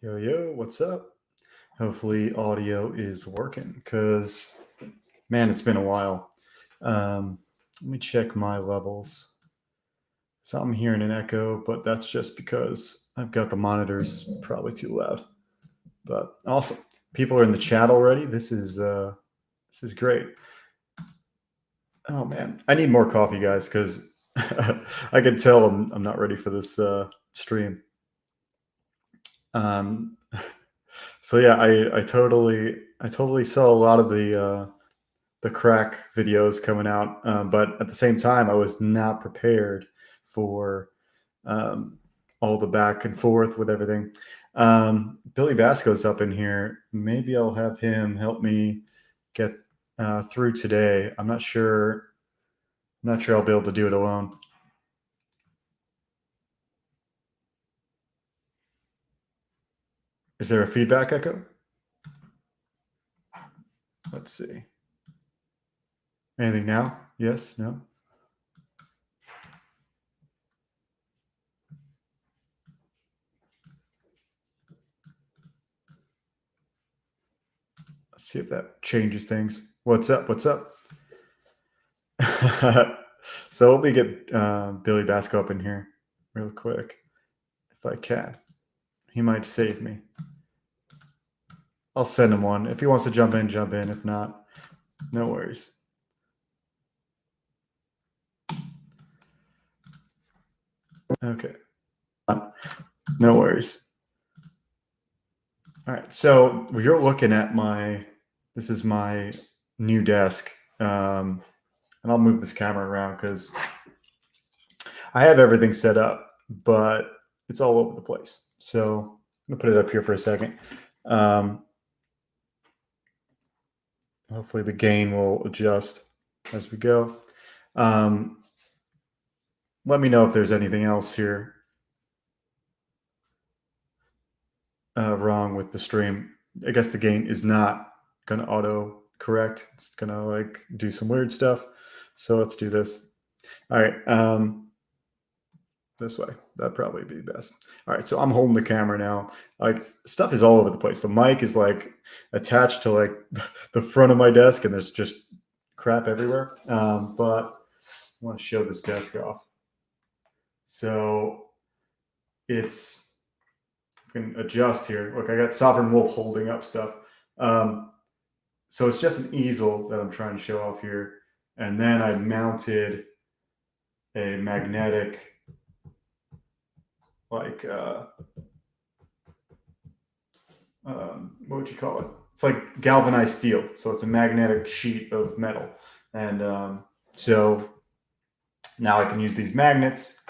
Yo, yo, what's up? Hopefully, audio is working because, man, it's been a while. Let me check my levels. So I'm hearing an echo, but that's just because I've got the monitors probably too loud. But awesome. People are in the chat already. This is great. Oh man, I need more coffee, guys, because I can tell I'm not ready for this stream. Um, so yeah, I totally saw a lot of the crack videos coming out, but at the same time, I was not prepared for um, all the back and forth with everything. Billy Basco's up in here. Maybe I'll have him help me get through today. I'm not sure. I'm not sure I'll be able to do it alone. Is there a feedback echo? Let's see. Anything now? Yes? No? Let's see if that changes things. What's up? What's up? So let me get Billy Basco up in here real quick, if I can. He might save me. I'll send him one. If he wants to jump in, jump in. If not, no worries. Okay. No worries. All right. So you're looking at this is my new desk. And I'll move this camera around because I have everything set up, but it's all over the place. So I'm gonna put it up here for a second. Hopefully the gain will adjust as we go. Let me know if there's anything else here wrong with the stream. I guess the gain is not going to auto correct. It's going to like do some weird stuff. So let's do this. All right. This way. That'd probably be best. All right. So I'm holding the camera now. Like stuff is all over the place. The mic is like attached to like the front of my desk and there's just crap everywhere. But I want to show this desk off. So it's, I can adjust here. Look, I got Sovereign Wolf holding up stuff. So it's just an easel that I'm trying to show off here. And then I mounted a magnetic, like, what would you call it? It's like galvanized steel. So it's a magnetic sheet of metal. And so now I can use these magnets.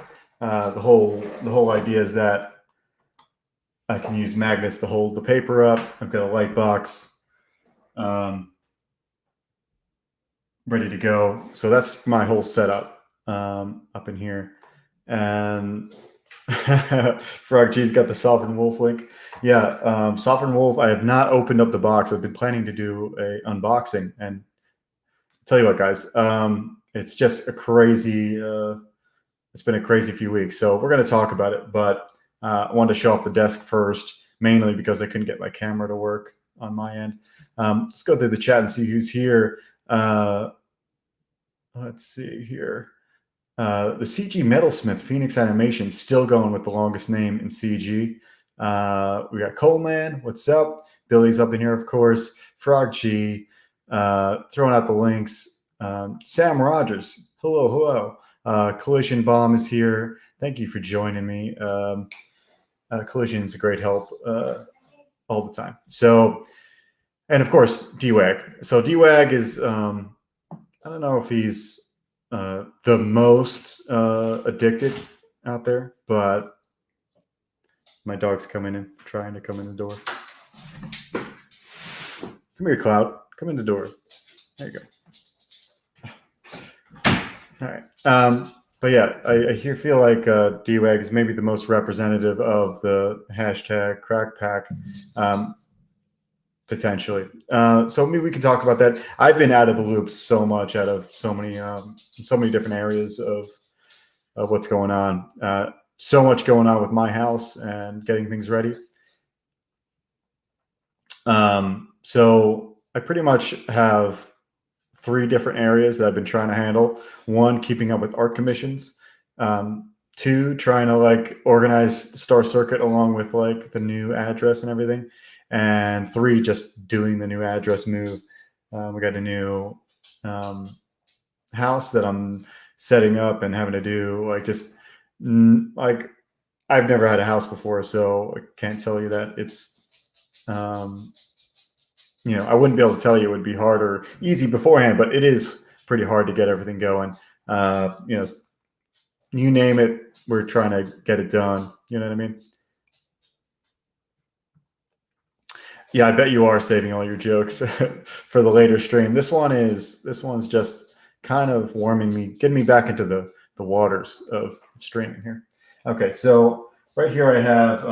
The whole idea is that I can use magnets to hold the paper up. I've got a light box ready to go. So that's my whole setup up in here. And Frog G's got the Sovereign Wolf link. Yeah, Sovereign Wolf, I have not opened up the box. I've been planning to do a unboxing. And I'll tell you what, guys, it's just a crazy, it's been a crazy few weeks. So we're going to talk about it. But I wanted to show off the desk first, mainly because I couldn't get my camera to work on my end. Let's go through the chat and see who's here. Let's see here. The CG Metalsmith Phoenix Animation still going with the longest name in CG. We got Coleman. What's up? Billy's up in here, of course. Frog G. Throwing out the links. Sam Rogers. Hello, hello. Collision Bomb is here. Thank you for joining me. Collision is a great help all the time. So, and of course, DWAG. So DWAG is, I don't know if he's the most addicted out there, but my dog's coming in, trying to come in the door. Come here, Cloud. Come in the door. There you go. All right. But yeah, I feel like DWAG is maybe the most representative of the hashtag crack pack, potentially. So maybe we can talk about that. I've been out of the loop so much, out of so many different areas of what's going on. So much going on with my house and getting things ready. So I pretty much have 3 different areas that I've been trying to handle. 1, keeping up with art commissions. 2, trying to like organize Star Circuit along with like the new address and everything. And 3, just doing the new address move. We got a new house that I'm setting up and having to do like just like I've never had a house before, so I can't tell you that it's I wouldn't be able to tell you it would be hard or easy beforehand, but it is pretty hard to get everything going. You name it, we're trying to get it done. You know what I mean? Yeah, I bet you are saving all your jokes for the later stream. This one's just kind of warming me, getting me back into the waters of streaming here. Okay, so right here I have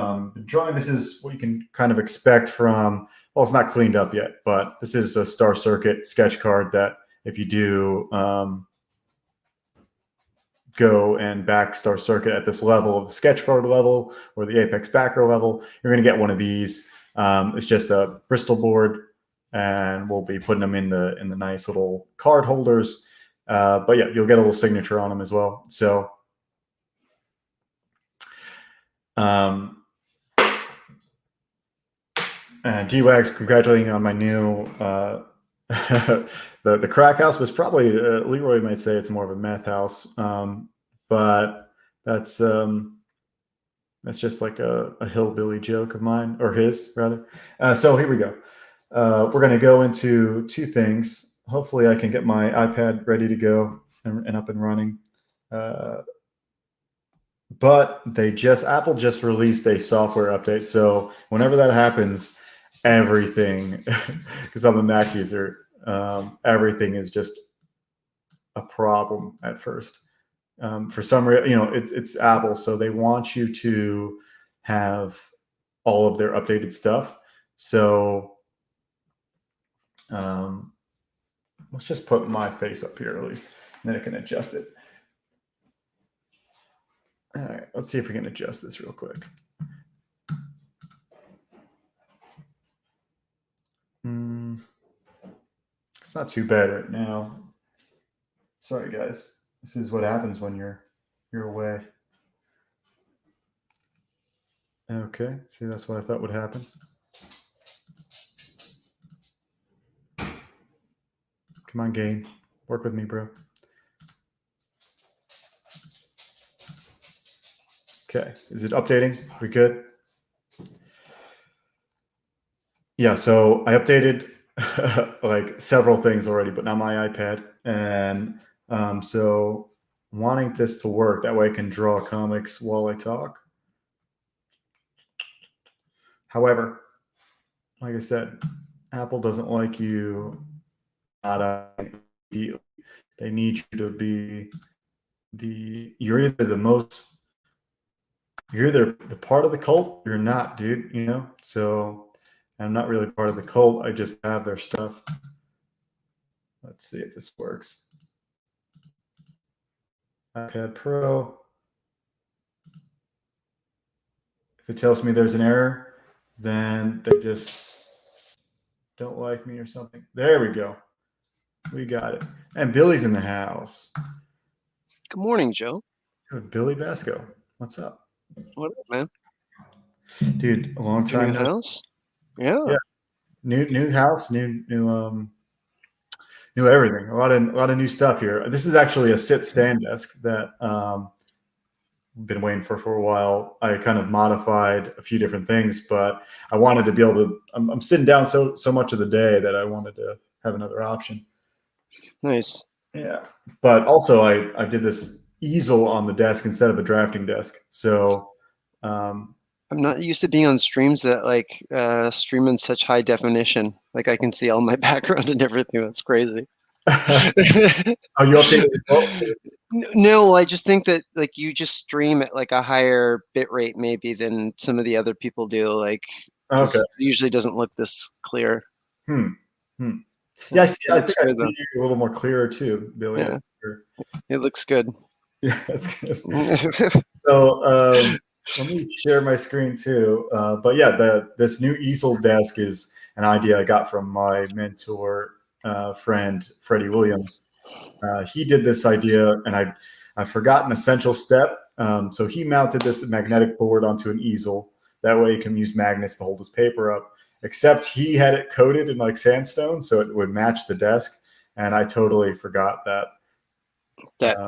drawing. This is what you can kind of expect from. Well, it's not cleaned up yet, but this is a Star Circuit sketch card that if you do go and back Star Circuit at this level of the sketch card level or the Apex backer level, you're going to get one of these. It's just a Bristol board, and we'll be putting them in the nice little card holders. But yeah, you'll get a little signature on them as well. So G-Wags congratulating on my new the crack house was probably Leroy might say it's more of a meth house, but that's just like a hillbilly joke of mine, or his rather. So here we go. We're going to go into 2 things. Hopefully I can get my iPad ready to go and up and running. But Apple just released a software update. So whenever that happens, everything, because I'm a Mac user, everything is just a problem at first. For some reason, it's Apple, so they want you to have all of their updated stuff. So let's just put my face up here at least, and then I can adjust it. All right, let's see if we can adjust this real quick. It's not too bad right now. Sorry, guys. This is what happens when you're away. Okay, see, that's what I thought would happen. Come on, game. Work with me, bro. Okay, is it updating? We good? Yeah, so I updated like several things already, but not my iPad. And so wanting this to work, that way I can draw comics while I talk. However, like I said, Apple doesn't like you not they need you to be you're either the part of the cult, you're not, dude, So I'm not really part of the cult. I just have their stuff. Let's see if this works. iPad Pro. If it tells me there's an error, then they just don't like me or something. There we go. We got it. And Billy's in the house. Good morning, Joe. Good, Billy Basco. What's up? What up, man? Dude, a long time. New house? Yeah. New house, new everything. A lot of new stuff here. This is actually a sit-stand desk that been waiting for a while. I kind of modified a few different things, but I wanted to be able to. I'm sitting down so much of the day that I wanted to have another option. Nice. Yeah, but also I did this easel on the desk instead of a drafting desk. So I'm not used to being on streams that like stream in such high definition. Like I can see all my background and everything. That's crazy. Oh, you updated it? Oh. No, I just think that like you just stream at like a higher bit rate maybe than some of the other people do. Like okay, it usually doesn't look this clear. Yeah, I think I see you a little more clearer too, Billy. Yeah, it looks good. Yeah, that's good. So let me share my screen too. But yeah, this new easel desk is an idea I got from my mentor friend Freddie Williams. He did this idea, and I forgot an essential step. So he mounted this magnetic board onto an easel. That way, he can use magnets to hold his paper up. Except he had it coated in like sandstone, so it would match the desk. And I totally forgot that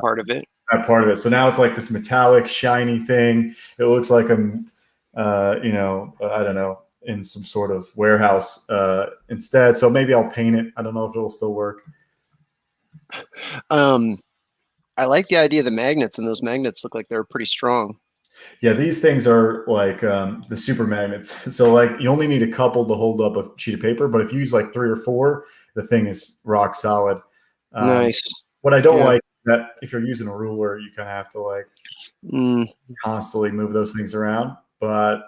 part of it. that part of it. So now it's like this metallic, shiny thing. It looks like I'm, I don't know, in some sort of warehouse instead. So maybe I'll paint it. I don't know if it'll still work. I like the idea of the magnets, and those magnets look like they're pretty strong. Yeah, these things are like the super magnets. So like you only need a couple to hold up a sheet of paper, but if you use like 3 or 4, the thing is rock solid. Nice. What I don't like is that if you're using a ruler, you kind of have to like constantly move those things around. But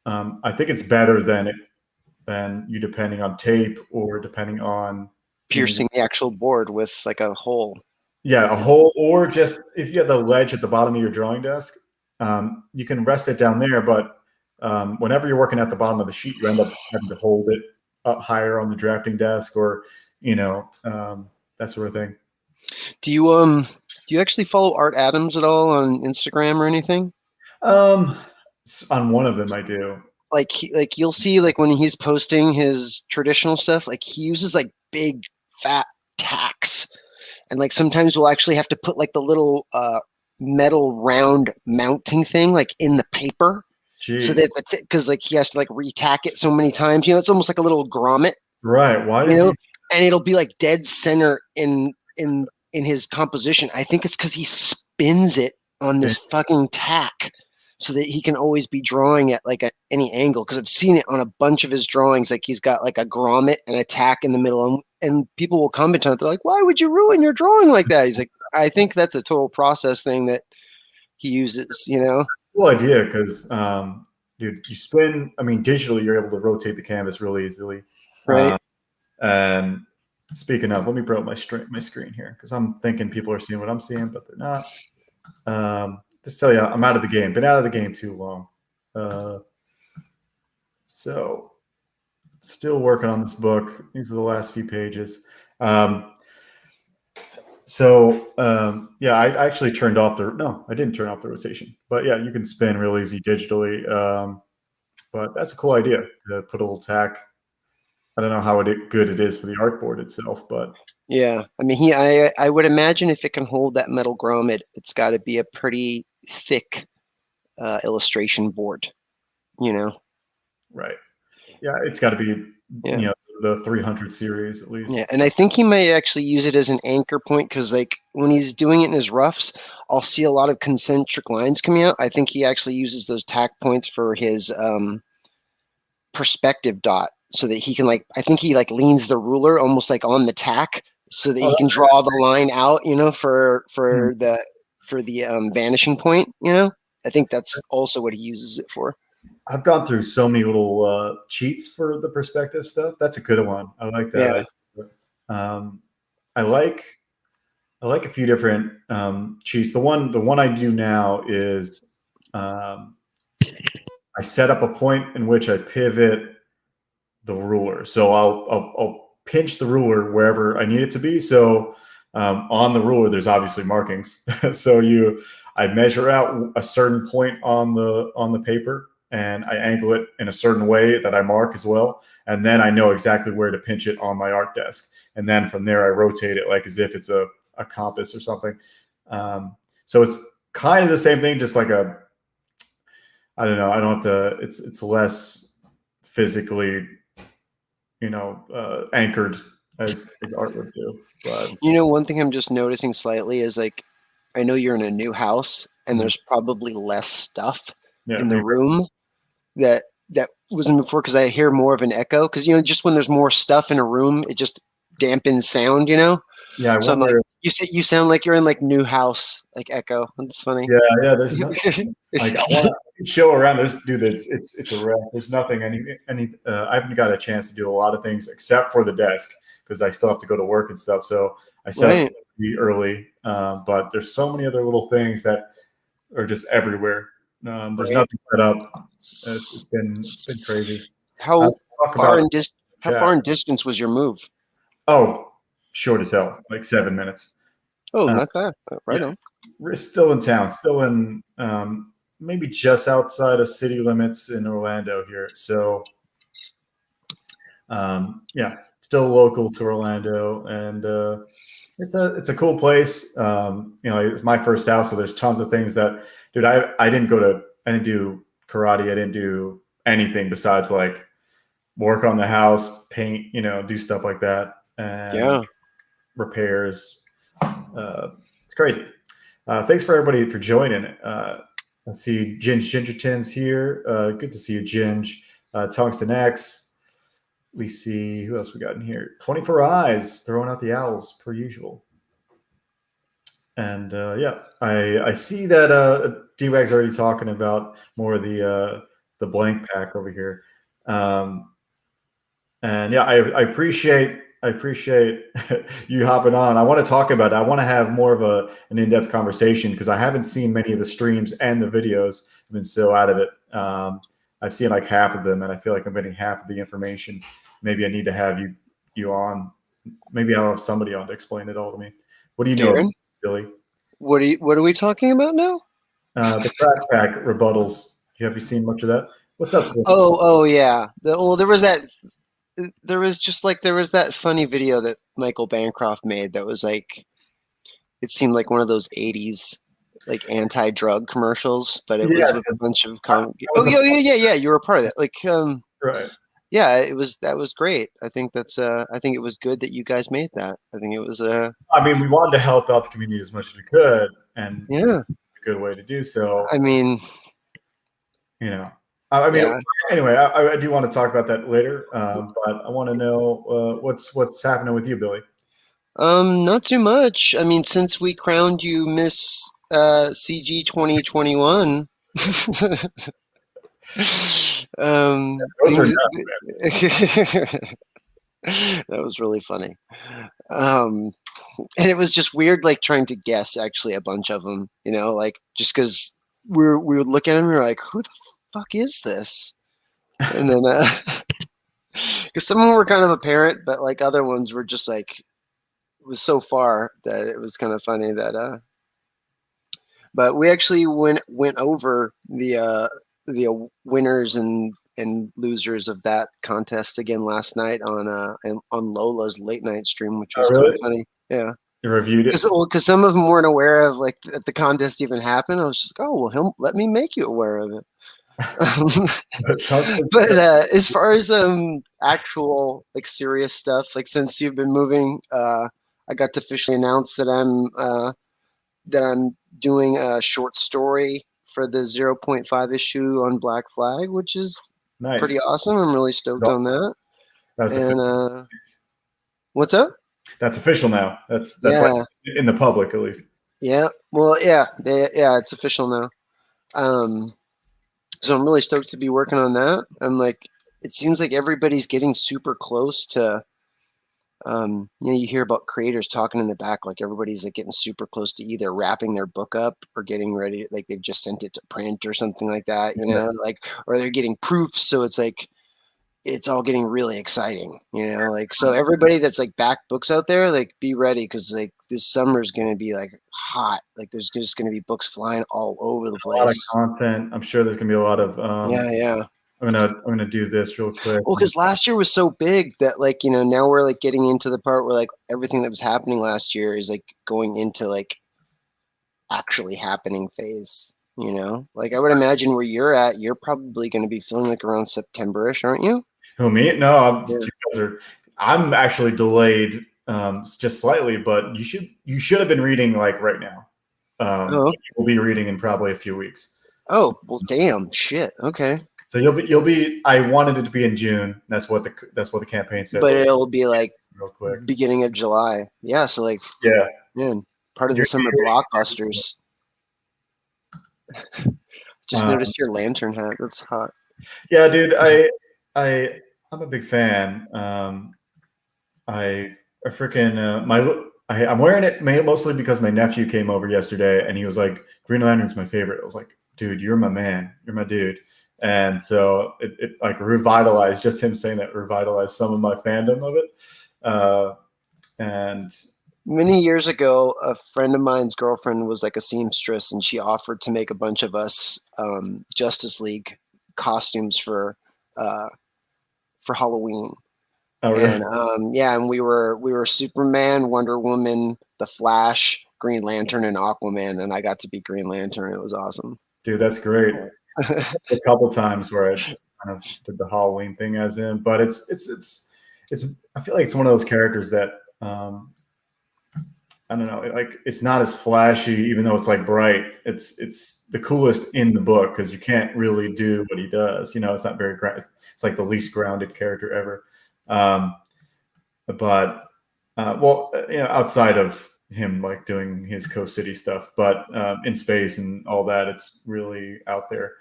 I think it's better than you depending on tape or depending on piercing the actual board with like a hole. Yeah, a hole, or just if you have the ledge at the bottom of your drawing desk, you can rest it down there. But whenever you're working at the bottom of the sheet, you end up having to hold it up higher on the drafting desk, or that sort of thing. Do you actually follow Art Adams at all on Instagram or anything? On one of them, I do. Like you'll see like when he's posting his traditional stuff, like he uses like big fat tacks. And like sometimes we'll actually have to put like the little metal round mounting thing like in the paper. Jeez. So that because like he has to like retack it so many times. It's almost like a little grommet. Right. Why does he? And it'll be like dead center in his composition. I think it's because he spins it on this fucking tack so that he can always be drawing at like any angle. Because I've seen it on a bunch of his drawings. Like he's got like a grommet and a tack in the middle, and people will comment on it. They're like, "Why would you ruin your drawing like that?" He's like, "I think that's a total process thing that he uses." Cool idea, because dude, you spin. I mean, digitally, you're able to rotate the canvas really easily, right? And speaking of, let me bring up my screen here, because I'm thinking people are seeing what I'm seeing, but they're not. Just tell you, I'm out of the game. Been out of the game too long. So still working on this book. These are the last few pages. I actually turned off I didn't turn off the rotation. But yeah, you can spin real easy digitally. But that's a cool idea to put a little tack. I don't know how good it is for the artboard itself, but yeah, I mean, I would imagine if it can hold that metal grommet, it's got to be a pretty thick illustration board, Right. Yeah, it's got to be the 300 series at least. Yeah, and I think he might actually use it as an anchor point, because like when he's doing it in his roughs, I'll see a lot of concentric lines coming out. I think he actually uses those tack points for his perspective dot, so that he can I think he leans the ruler almost like on the tack, so that he can draw the line out, for the vanishing point. I think that's also what he uses it for. I've gone through so many little cheats for the perspective stuff. That's a good one. I like that. Yeah. I like a few different cheats. The one I do now is I set up a point in which I pivot the ruler. So I'll pinch the ruler wherever I need it to be. So on the ruler, there's obviously markings. So I measure out a certain point on the paper, and I angle it in a certain way that I mark as well. And then I know exactly where to pinch it on my art desk. And then from there, I rotate it like as if it's a compass or something. So it's kind of the same thing, just like I don't know. I don't have to, it's less physically, anchored as art would do. But one thing I'm just noticing slightly is I know you're in a new house and there's probably less stuff in the room that wasn't before, because I hear more of an echo, because just when there's more stuff in a room, it just dampens sound. Yeah, I so wonder. You sound like you're in new house echo. That's funny. Yeah. There's nothing. I want to show around. It's a wreck. There's nothing. I haven't got a chance to do a lot of things except for the desk, because I still have to go to work and stuff. So I set up pretty early. But there's so many other little things that are just everywhere. There's nothing set up. It's been crazy. How far in How Yeah. far in distance was your move? Oh, short as hell, like 7 minutes. Oh, Uh, not bad. Right yeah, on. we're still in town, still in maybe just outside of city limits in Orlando here. So yeah, still local to Orlando, and it's a cool place. You know, it's my first house, so there's tons of things that, dude. I didn't do karate. I didn't do anything besides like work on the house, paint, you know, do stuff like that, and Yeah. repairs. It's crazy. Thanks for everybody for joining. I see Ginge Gingerton's here. Good to see you, Ginge. Tungsten X. We see who else we got in here. 24 Eyes throwing out the owls per usual. And yeah, I see that D-Wag's already talking about more of the blank pack over here. And yeah, I appreciate you hopping on. I want to talk about it. I want to have more of an in-depth conversation because I haven't seen many of the streams and the videos. I've been so out of it. I've seen like half of them, and I feel like I'm getting half of the information. Maybe I need to have you on. Maybe I'll have somebody on to explain it all to me. What do you know, Darren, Billy? what are we talking about now? The crack pack rebuttals. Have you seen much of that? What's up, Slim? Oh yeah. There was that. There was that funny video that Michael Bancroft made that was like, it seemed like one of those '80s like anti-drug commercials, but it was Yes, with a bunch of that Oh was yeah. You were a part of that. Like right. yeah, that was great. I think I think it was good that you guys made that. I think it was I mean, we wanted to help out the community as much as we could, and yeah. a good way to do so. I mean, You know, I mean, yeah. anyway, I do want to talk about that later, but I want to know what's happening with you, Billy. Not too much. I mean, since we crowned you Miss CG 2021, Those are things nuts, that was really funny. And it was just weird, like trying to guess actually a bunch of them, you know, like just because we would look at them and we're like, who the fuck is this? And then, because some of them were kind of apparent, but like other ones were just like, it was so far that it was kind of funny that, but we actually went over the winners and losers of that contest again last night on Lola's late night stream, which was Oh, kind really? of funny. Yeah. You reviewed it. Because some of them weren't aware of like that the contest even happened. I was just like, oh well, he'll let me make you aware of it. But as far as actual like serious stuff, like since you've been moving, I got to officially announce that I'm doing a short story for the 0.5 issue on Black Flag, which is Nice. pretty awesome. I'm really stoked on that. That's And what's up? That's official now. That's Yeah. like in the public at least. Yeah. Well, yeah, it's official now. So I'm really stoked to be working on that. I'm like, it seems like everybody's getting super close to, you know, you hear about creators talking in the back, like everybody's like getting super close to either wrapping their book up or getting ready, like they've just sent it to print or something like that, you know, like, or they're getting proofs. So it's like, it's all getting really exciting, you know, like, so everybody that's like back books out there, like be ready. Cause like this summer is going to be like hot. Like there's just going to be books flying all over the place. A lot of content. I'm sure there's gonna be a lot of Yeah. I'm gonna do this real quick. Well, because last year was so big that like, you know, now we're like getting into the part where like everything that was happening last year is like going into like actually happening phase, you know? Like I would imagine where you're at, you're probably going to be feeling like around September-ish, aren't you? Who, me? No, you guys are. I'm actually delayed just slightly, but you should have been reading like right now. We'll be reading in probably a few weeks. Oh, well, damn, shit. Okay. So you'll be. I wanted it to be in June. That's what the campaign said. But it'll be like real quick, beginning of July. Yeah. So like, yeah, man, part of the summer blockbusters. Just noticed your lantern hat. That's hot. Yeah, dude. I'm a big fan. I freaking I'm wearing it mostly because my nephew came over yesterday and he was like, Green Lantern's my favorite. I was like, dude, you're my man. You're my dude. And so it like revitalized, just him saying that revitalized some of my fandom of it. And Many years ago, a friend of mine's girlfriend was like a seamstress, and she offered to make a bunch of us Justice League costumes for Halloween. oh, really? And yeah, and we were Superman, Wonder Woman, the Flash, Green Lantern, and Aquaman, and I got to be Green Lantern. It was awesome. Dude, that's great. A couple times where I kind of did the Halloween thing as him, but it's I feel like it's one of those characters that I don't know, like it's not as flashy, even though it's like bright. It's the coolest in the book because you can't really do what he does. You know, it's not very it's like the least grounded character ever. But well, you know, outside of him like doing his Coast City stuff, but in space and all that, it's really out there.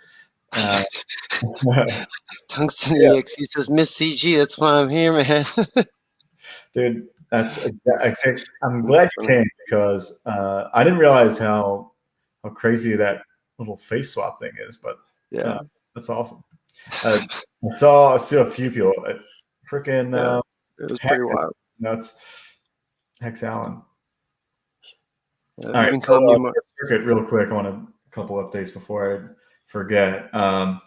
Tungsten Yeah, EXE says, Miss CG, that's why I'm here, man. dude, that's exactly. I'm glad you came because I didn't realize how crazy that little face swap thing is, but Yeah. that's awesome. I saw a few people. Freaking Yeah, it was pretty wild. That's Hex Allen. Yeah, All you right, can so call me more. circuit real quick. I want a couple updates before I forget. I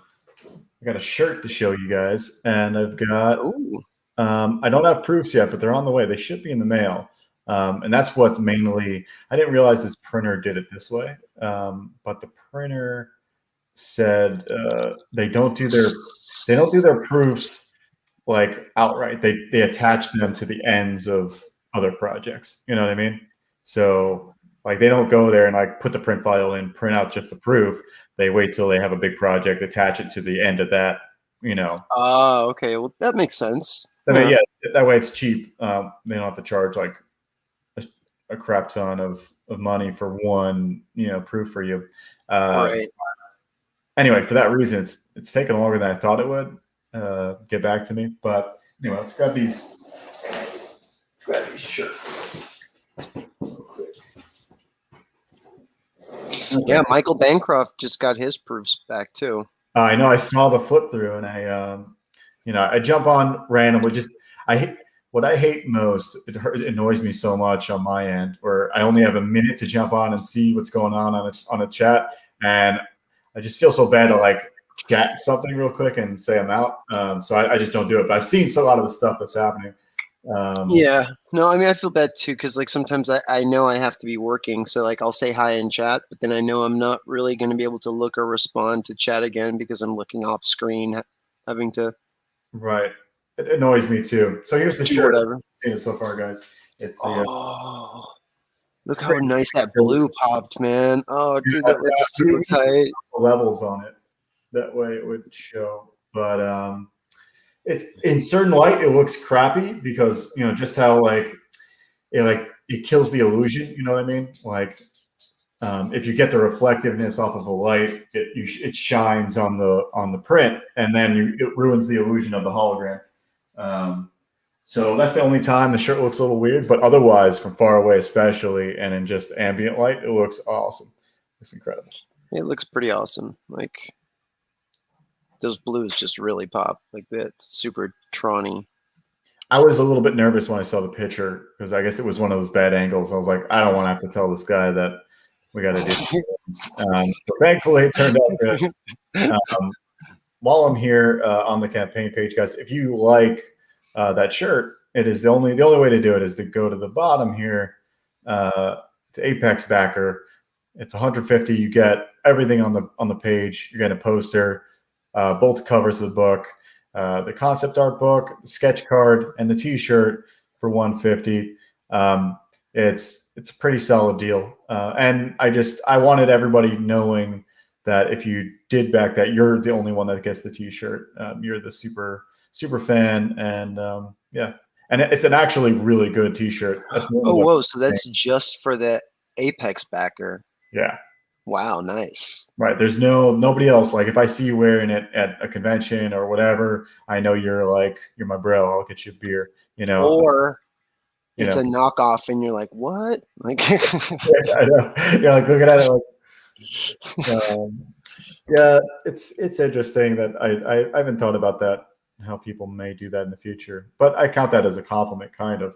got a shirt to show you guys, and I've got. Ooh. I don't have proofs yet, but they're on the way. They should be in the mail, and that's what's mainly. I didn't realize this printer did it this way, but the printer said they don't do their proofs like outright. They attach them to the ends of other projects. You know what I mean? So like they don't go there and like put the print file in, print out just the proof. They wait till they have a big project, attach it to the end of that. You know. Oh, okay. Well, that makes sense. I mean, yeah, that way it's cheap. They don't have to charge like a crap ton of money for one, proof for you. Right. Anyway, for that reason, it's taken longer than I thought it would get back to me. But anyway, let's grab these. Let's grab these shirts. Okay. Yeah, Michael Bancroft just got his proofs back too. I know. I saw the flip through, and I jump on randomly. What I hate most. It annoys me so much on my end, where I only have a minute to jump on and see what's going on a chat, and I just feel so bad to like chat something real quick and say I'm out. So I just don't do it. But I've seen a lot of the stuff that's happening. Yeah. No, I mean, I feel bad too, because like sometimes I know I have to be working. So like I'll say hi in chat, but then I know I'm not really going to be able to look or respond to chat again because I'm looking off screen, having to. Right. It annoys me too. So here's the shirt. Whatever. I've seen it so far, guys. It's the. Look how nice that blue popped, man. Oh, dude, that looks super tight. Levels on it. That way it would show. But it's in certain light, it looks crappy because, just how it kills the illusion. You know what I mean? Like if you get the reflectiveness off of the light, it shines on the print, and then it ruins the illusion of the hologram. So that's the only time the shirt looks a little weird, but otherwise, from far away, especially, and in just ambient light, it looks awesome. It's incredible. It looks pretty awesome. Like those blues just really pop. Like that's super Tron-y. I was a little bit nervous when I saw the picture because I guess it was one of those bad angles. I was like, I don't want to have to tell this guy that we got to do things. So thankfully, it turned out good. While I'm here on the campaign page, guys, if you like that shirt, it is the only way to do it is to go to the bottom here to Apex Backer. It's 150. You get everything on the page. You're getting a poster, both covers of the book, the concept art book, the sketch card, and the T-shirt for 150. It's a pretty solid deal, and I wanted everybody knowing that if you did back that, you're the only one that gets the T-shirt. You're the super fan, and yeah, and it's an actually really good T-shirt. Oh, whoa! So that's just for the Apex backer. Yeah. Wow, nice. Right. There's nobody else. Like if I see you wearing it at a convention or whatever, I know you're my bro. I'll get you a beer. Or it's a knockoff, and you're like, what? Like, I know. You're like looking at it like. Yeah, it's interesting that I haven't thought about that, how people may do that in the future, but I count that as a compliment, kind of.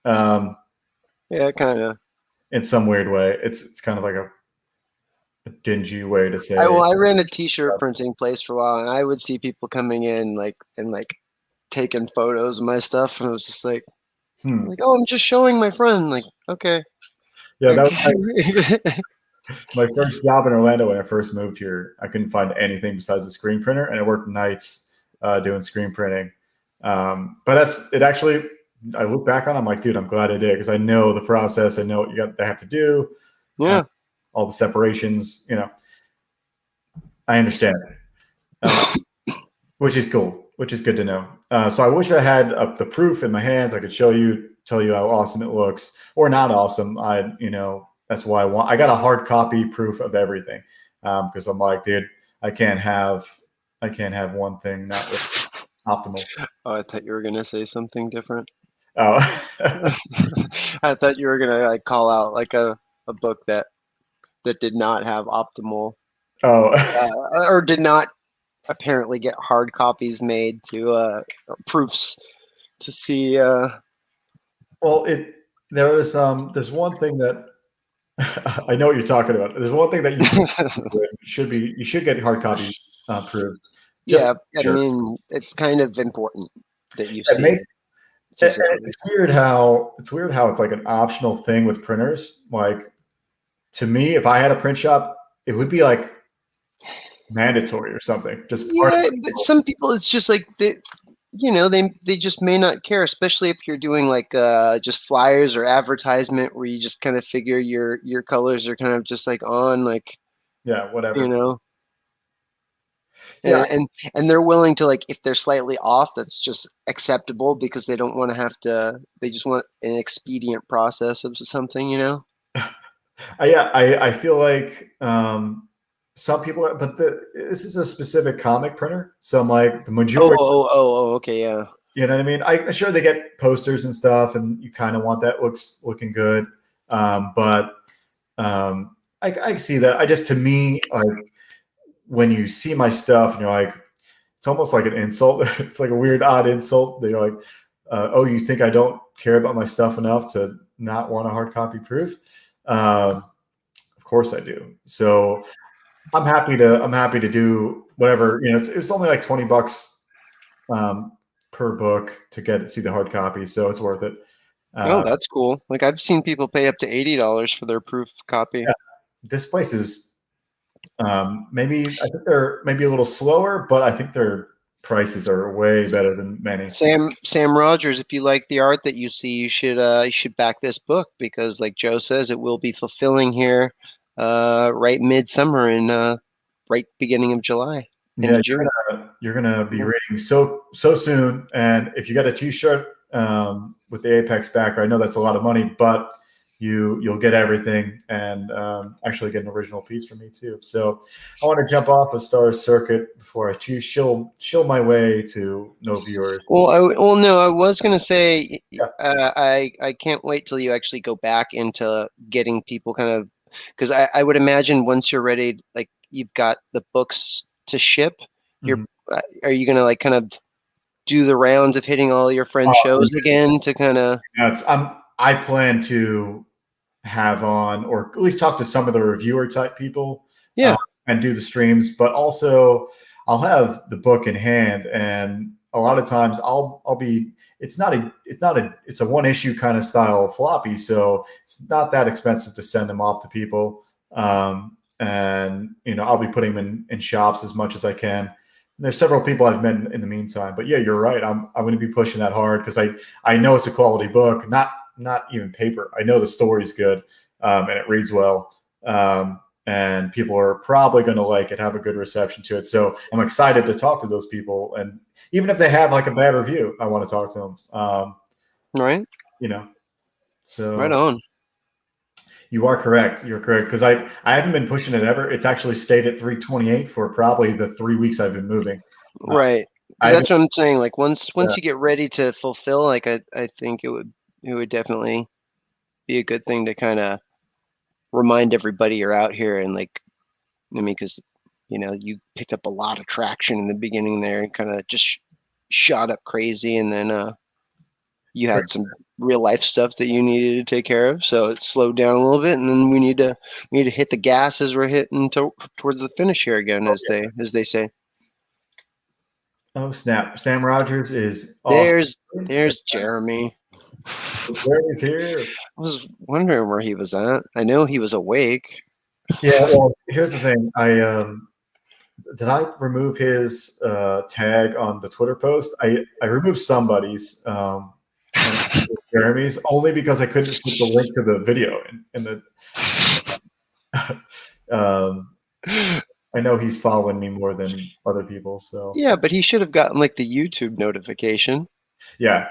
Um, Yeah, kind of. in some weird way, it's kind of like a dingy way to say. I ran a t-shirt printing place for a while, and I would see people coming in like taking photos of my stuff, and it was just Hmm. like, oh, I'm just showing my friend. Like, okay. Yeah, that Like, was my first job in Orlando when I first moved here. I couldn't find anything besides a screen printer, and I worked nights doing screen printing. But that's it. Actually, I look back on, it, I'm like, dude, I'm glad I did because I know the process. I know what you got. They have to do uh, yeah. all the separations. I understand, uh, which is cool, which is good to know. So I wish I had the proof in my hands. I could show you, tell you how awesome it looks, or not awesome. That's why I got a hard copy proof of everything because I'm like, dude, I can't have, I can't have one thing not optimal. Oh, I thought you were gonna say something different. Oh, I thought you were gonna like call out like a book that did not have optimal oh, or did not apparently get hard copies made to proofs to see. well, there's one thing that I know what you're talking about. There's one thing that you should get hard copy proofs. Just Yeah, I sure. mean, it's kind of important that you It see makes it physically. it's weird how it's like an optional thing with printers. Like to me, if I had a print shop, it would be like mandatory or something. Just part of Yeah, but some people, it's just like they just may not care, especially if you're doing like just flyers or advertisement where you just kind of figure your colors are kind of just like on like yeah, you whatever. know Yeah, and they're willing to like if they're slightly off that's just acceptable because they don't want to have to they just want an expedient process of something. I feel like some people, but this is a specific comic printer, so I'm like the Oh, majority. okay, yeah. You know what I mean? I'm sure they get posters and stuff, and you kind of want that looking good. But I see that. I just to me like when you see my stuff and you're like, it's almost like an insult. It's like a weird, odd insult. They're like, "Oh, you think I don't care about my stuff enough to not want a hard copy proof?" Of course I do. So I'm happy to do whatever. It's only like $20 um, per book to see the hard copy, so it's worth it. Oh, Uh, that's cool. Like I've seen people pay up to $80 for their proof copy. yeah, this place is maybe I think they're maybe a little slower, but I think their prices are way better than many. Sam Rogers, if you like the art that you see, you should back this book because, like Joe says, it will be fulfilling here, right midsummer in right beginning of July, end Yeah, of June. you're gonna be Yeah. reading so soon, and if you got a T-shirt with the Apex backer, I know that's a lot of money, but you'll get everything, and actually get an original piece from me too. So I want to jump off a Star Circuit before I chill my way to no viewers. Well, no, I was gonna say, Yeah. I can't wait till you actually go back into getting people kind of because I would imagine once you're ready, like you've got the books to ship, you're Mhm. are you gonna like kind of do the rounds of hitting all your friends' Oh, shows again to kind of I plan to have on, or at least talk to some of the reviewer type people, yeah. and do the streams. But also, I'll have the book in hand, and a lot of times I'll be. It's a one issue kind of style floppy, so it's not that expensive to send them off to people. And I'll be putting them in shops as much as I can. And there's several people I've met in the meantime, but yeah, you're right. I'm going to be pushing that hard because I know it's a quality book, not even paper. I know the story's good, and it reads well, and people are probably going to like it, have a good reception to it. So I'm excited to talk to those people, and even if they have like a bad review, I want to talk to them. Right, You know, right so on. you are correct. You're correct because I haven't been pushing it ever. It's actually stayed at 328 for probably the 3 weeks I've been moving. Uh, Right, I because haven't. that's what I'm saying. Like Uh, once you get ready to fulfill, like I think it would definitely be a good thing to kind of remind everybody you're out here and like I mean, because you picked up a lot of traction in the beginning there and kind of just shot up crazy, and then you had some real life stuff that you needed to take care of, so it slowed down a little bit, and then we need to hit the gas as we're hitting towards the finish here again, as they say. Oh snap! Sam Rogers is awesome. There's Jeremy. Jeremy's here. I was wondering where he was at. I know he was awake. Yeah. Well, here's the thing. Did I remove his tag on the Twitter post? I removed somebody's. And Jeremy's only because I couldn't put the link to the video in the. I know he's following me more than other people, so Yeah, but he should have gotten like the YouTube notification. yeah.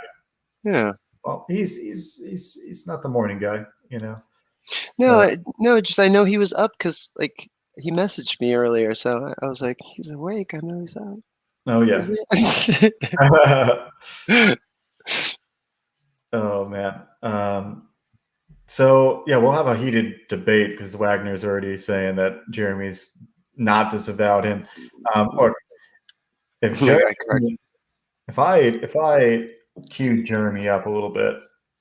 Yeah. Well, he's not the morning guy, you know. No, just I know he was up because like he messaged me earlier, so I was like, he's awake. I know he's up. Oh yeah. Oh man. So yeah, we'll have a heated debate because Wagner's already saying that Jeremy's not disavowed him. Look, if Jeremy, if I cue Jeremy up a little bit,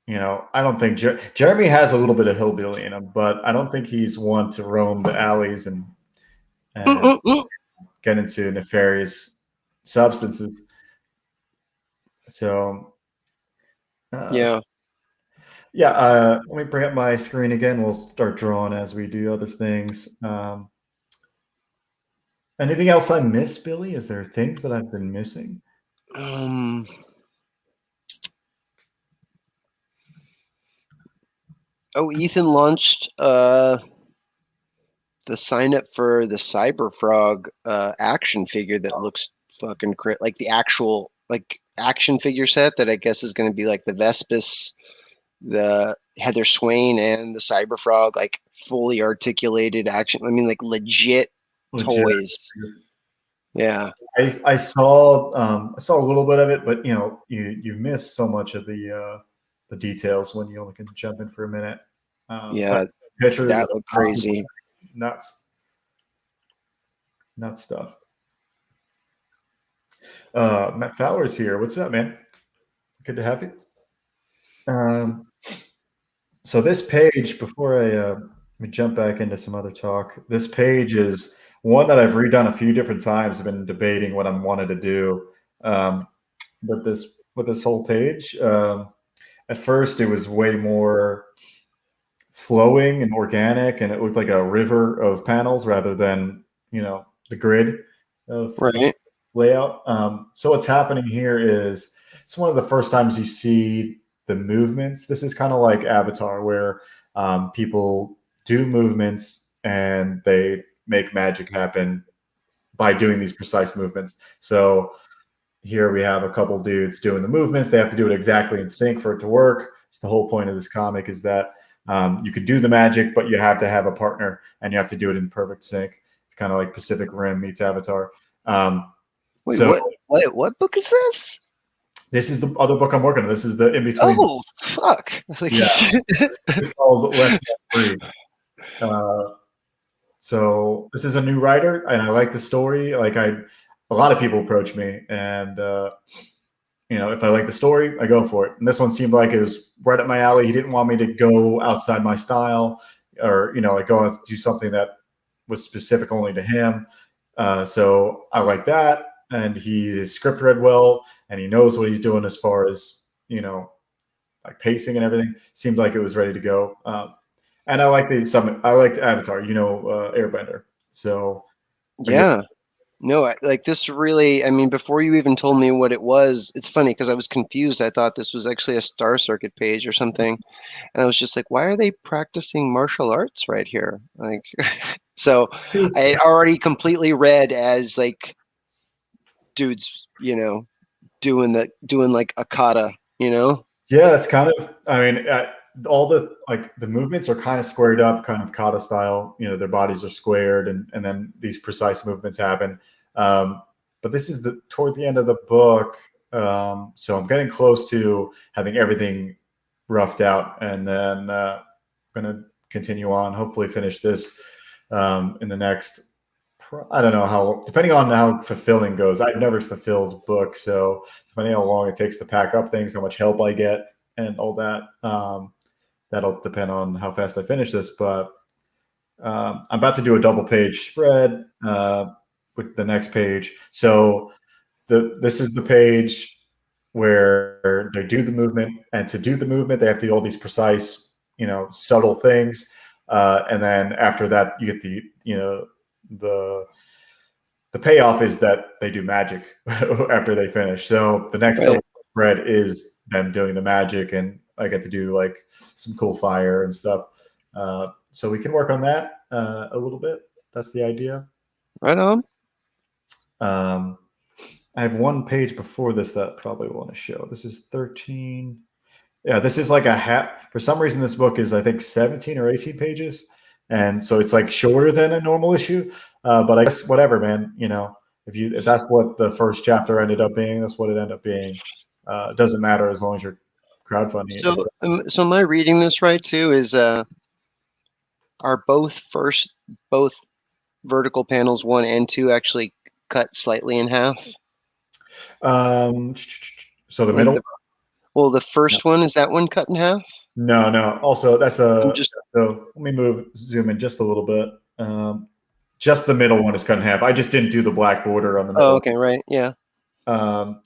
I don't think Jeremy has a little bit of hillbilly in him, but I don't think he's one to roam the alleys and get into nefarious substances. So yeah. let me bring up my screen again. We'll start drawing as we do other things. Anything else I missed, Billy? Is there things that I've been missing? Ethan launched the sign up for the Cyber Frog action figure that looks fucking like the actual like action figure set that I guess is going to be like the Vespis, the Heather Swain, and the Cyber Frog, like fully articulated action. I mean, like legit toys. Yeah. I saw a little bit of it, but you miss so much of the details when you only can jump in for a minute. Yeah, pictures that looked crazy. Nuts stuff. Matt Fowler's here. What's up, man? Good to have you. So this page, before I jump back into some other talk, this page is one that I've redone a few different times. I've been debating what I wanted to do with this whole page. At first, it was way more flowing and organic, and it looked like a river of panels rather than the grid of layout. So what's happening here is it's one of the first times you see the movements. This is kind of like Avatar, where people do movements and they make magic happen by doing these precise movements. So here we have a couple dudes doing the movements. They have to do it exactly in sync for it to work. It's the whole point of this comic is that you can do the magic, but you have to have a partner and you have to do it in perfect sync. It's kind of like Pacific Rim meets Avatar. Wait, what book is this? This is the other book I'm working on. This is the in between. Oh, fuck! Yeah, it's called Left Free. So this is a new writer, and I like the story. A lot of people approach me, and if I like the story, I go for it. And this one seemed like it was right up my alley. He didn't want me to go outside my style, or go and do something that was specific only to him. So I like that. And his script read well, and he knows what he's doing as far as like pacing and everything. Seemed like it was ready to go. And I like I liked Avatar, Airbender. So yeah, no, like this really. I mean, before you even told me what it was, it's funny because I was confused. I thought this was actually a Star Circuit page or something, and I was just like, why are they practicing martial arts right here? Like, so I had already completely read as like dudes, doing like a kata, Yeah, it's kind of. I mean, all the the movements are kind of squared up, kind of kata style. Their bodies are squared, and then these precise movements happen. But this is toward the end of the book, so I'm getting close to having everything roughed out, and then I'm going to continue on. Hopefully, finish this in the next I don't know how, depending on how fulfilling goes. I've never fulfilled books, so depending on how long it takes to pack up things, how much help I get, and all that, that'll depend on how fast I finish this. But I'm about to do a double page spread with the next page. So this is the page where they do the movement, and to do the movement, they have to do all these precise, subtle things, and then after that, you get the the payoff is that they do magic after they finish. So the next Right. double spread is them doing the magic, and I get to do like some cool fire and stuff. So we can work on that a little bit. That's the idea. Right on. I have one page before this that I probably want to show. This is 13. Yeah, this is like a hat. For some reason, this book is, I think, 17 or 18 pages. And so it's like shorter than a normal issue. But I guess whatever, man. If that's what the first chapter ended up being, that's what it ended up being. It doesn't matter as long as you're crowdfunding it. So am I reading this right too? Are both vertical panels 1 and 2 actually cut slightly in half? So the middle. The first one, is that one cut in half? No. Also, so let me zoom in just a little bit. Just the middle one is cut in half. I just didn't do the black border on the middle. Oh, okay, right, yeah.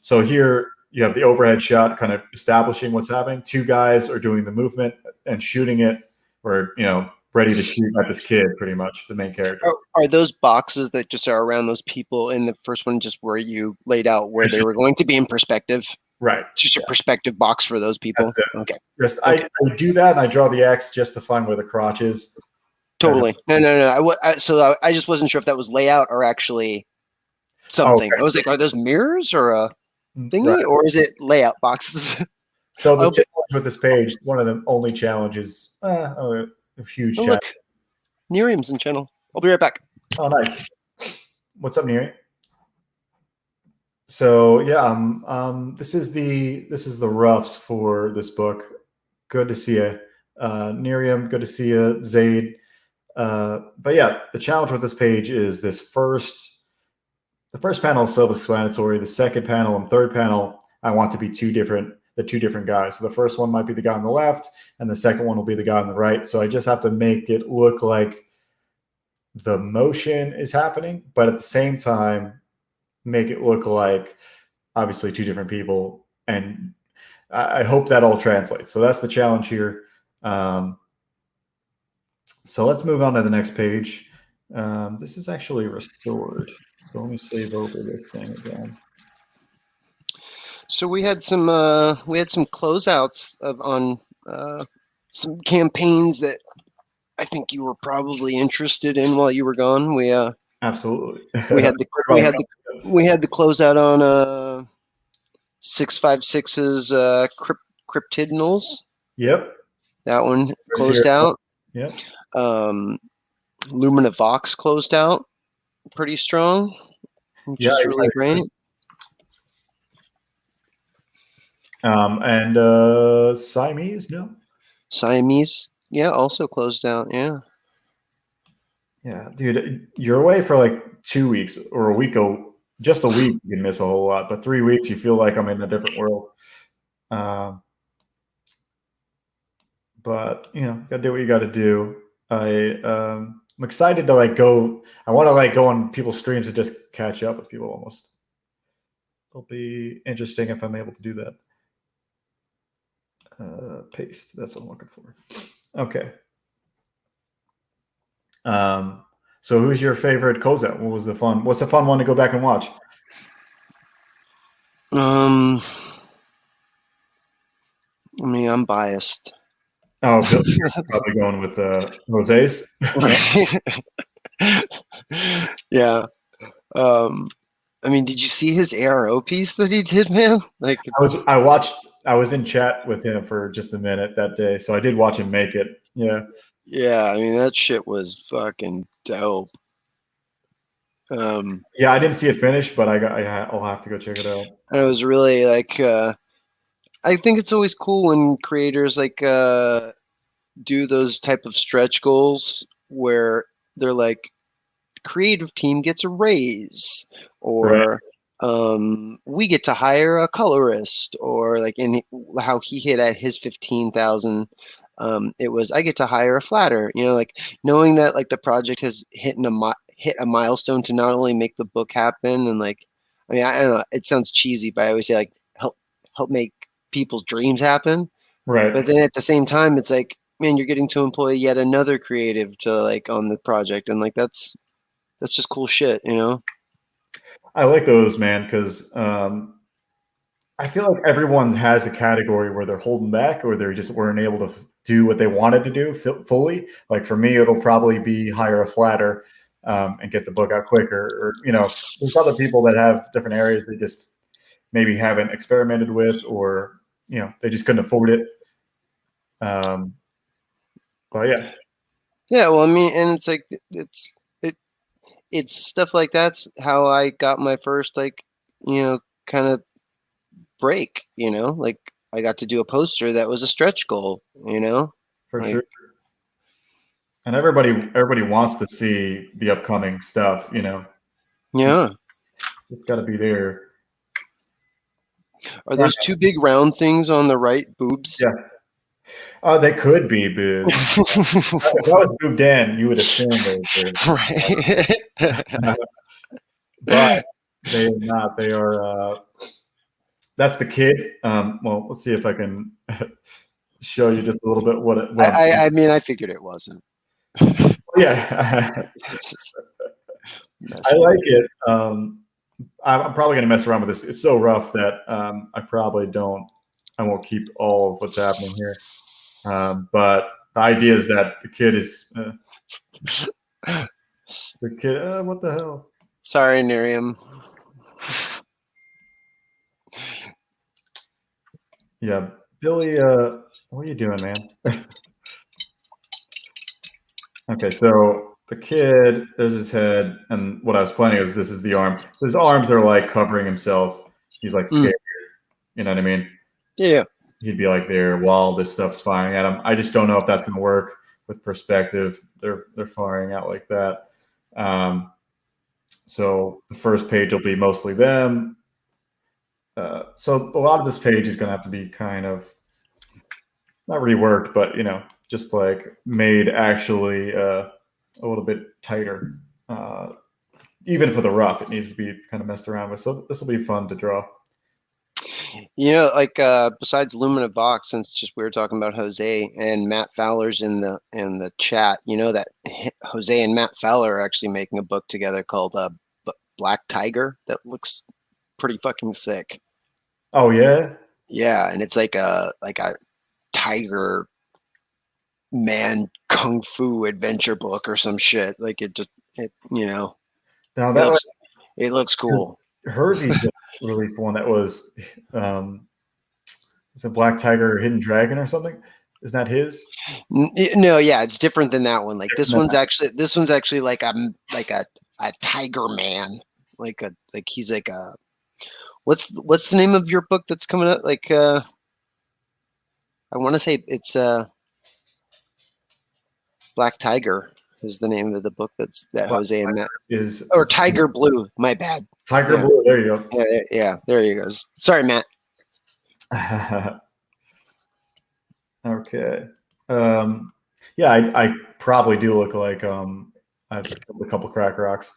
So here you have the overhead shot kind of establishing what's happening. Two guys are doing the movement and shooting it, or ready to shoot at this kid, pretty much, the main character. Are those boxes that just are around those people in the first one just where you laid out where they were going to be in perspective? Right. Just a perspective box for those people? Okay. I do that, and I draw the X just to find where the crotch is. Totally. No. I just wasn't sure if that was layout or actually something. Okay. I was like, are those mirrors or a thingy, right, or is it layout boxes? So the challenge with this page, one of the only challenges, a huge challenge. Look, Nerium's in channel. I'll be right back. Oh, nice. What's up, Nerium? So yeah, this is the roughs for this book. Good to see you, Nerium. Good to see you, Zaid. But yeah, the challenge with this page is the first panel is self-explanatory. The second panel and third panel, I want to be two different guys. So the first one might be the guy on the left, and the second one will be the guy on the right. So I just have to make it look like the motion is happening, but at the same time, make it look like obviously two different people. And I hope that all translates. So that's the challenge here. So let's move on to the next page. This is actually restored. So let me save over this thing again. So we had some closeouts on some campaigns that I think you were probably interested in while you were gone. We absolutely we had the closeout on 656's Cryptidinals. Yep, that one closed out. Yep. Lumina Vox closed out pretty strong, which is really great. And Siamese, yeah, also closed out. Yeah, dude, you're away for like 2 weeks or a week. Just a week, you can miss a whole lot, but 3 weeks, you feel like I'm in a different world. But gotta do what you gotta do. I'm excited to go. I want to go on people's streams and just catch up with people almost. It'll be interesting if I'm able to do that. Paste. That's what I'm looking for. Okay. So who's your favorite closeout? What's the fun one to go back and watch? I mean, I'm biased. Oh, you're probably going with Jose's. Yeah. I mean, did you see his ARO piece that he did, man? I was in chat with him for just a minute that day, so I did watch him make it. Yeah. Yeah, I mean, that shit was fucking dope. Yeah, I didn't see it finish, but I'll have to go check it out. And it was really I think it's always cool when creators do those type of stretch goals where they're like, creative team gets a raise, or we get to hire a colorist, or like in how he hit at his 15,000. It was, I get to hire a flatter, like knowing that like the project has hit a milestone to not only make the book happen and like, I mean, I don't know, it sounds cheesy, but I always say like help make people's dreams happen. Right. But then at the same time, it's like, man, you're getting to employ yet another creative to like on the project, and like that's just cool shit, I like those, man, because I feel like everyone has a category where they're holding back or they just weren't able to do what they wanted to do fully. Like for me, it'll probably be hire a flatter and get the book out quicker. Or, there's other people that have different areas they just maybe haven't experimented with, or, they just couldn't afford it. But yeah. Yeah, well, I mean, and it's like it's stuff like that's how I got my first like, kind of break, like I got to do a poster that was a stretch goal, For like, sure. And everybody wants to see the upcoming stuff, yeah. It's got to be there. Are those two big round things on the right boobs? Yeah. They could be boobs. If that was boob Dan, you would assume they were. Right. But they are not. They are. That's the kid. Well, let's see if I can show you just a little bit what I'm. I mean, I figured it wasn't. Yeah. Just I like it. I'm probably going to mess around with this. It's so rough that I won't keep all of what's happening here. But the idea is that the kid is the kid. What the hell? Sorry, Miriam. Yeah, Billy. What are you doing, man? Okay, so the kid, there's his head, and what I was planning is this is the arm. So his arms are like covering himself. He's like scared. You know what I mean? Yeah. He'd be like there while this stuff's firing at him. I just don't know if that's going to work with perspective. They're firing out like that. So the first page will be mostly them. So a lot of this page is going to have to be kind of not reworked, but just like made actually a little bit tighter. Even for the rough, it needs to be kind of messed around with. So this will be fun to draw. Like besides Lumina Box, since just we were talking about Jose and Matt Fowler's in the chat, that Jose and Matt Fowler are actually making a book together called Black Tiger that looks pretty fucking sick. Oh yeah, yeah, and it's like a tiger man kung fu adventure book or some shit. Like it Now that it looks cool. Hersey released one that was a Black Tiger Hidden Dragon or something. Isn't that his? No, yeah, it's different than that one. Like this one's actually like a tiger man. Like he's like a what's the name of your book that's coming up? Like I want to say it's Black Tiger is the name of the book that Black Jose and Matt is, or Tiger Blue. My bad. Tiger Blue. There you go. Yeah, there you go. Sorry, Matt. Okay. Yeah, I probably do look like I've killed a couple crack rocks.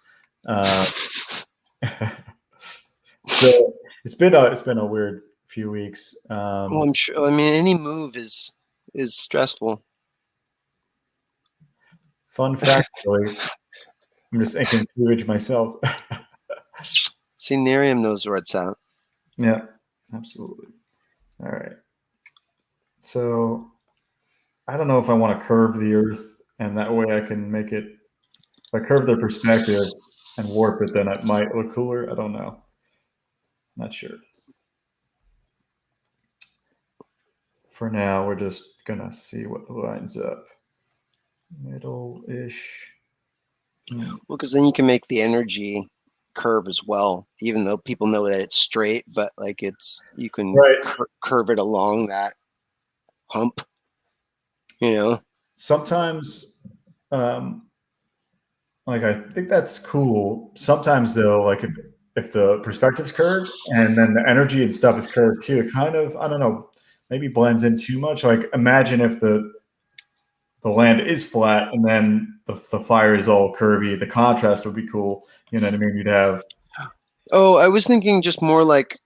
So it's been a weird few weeks. Well, I'm sure. I mean, any move is stressful. Fun fact, really. I'm just thinking cleavage myself. See, Nerium knows where it's at. Yeah, absolutely. All right. So I don't know if I want to curve the Earth, and that way I can make it. If I curve the perspective and warp it, then it might look cooler. I don't know. Not sure. For now, we're just gonna see what lines up. Middle-ish. Well, because then you can make the energy curve as well, even though people know that it's straight, but like you can curve it along that hump. Sometimes like I think that's cool. Sometimes though, like if the perspective's curved and then the energy and stuff is curved too, it kind of, I don't know, maybe blends in too much. Like imagine if the land is flat and then the fire is all curvy. The contrast would be cool. You know what I mean? You'd have Oh, I was thinking just more like,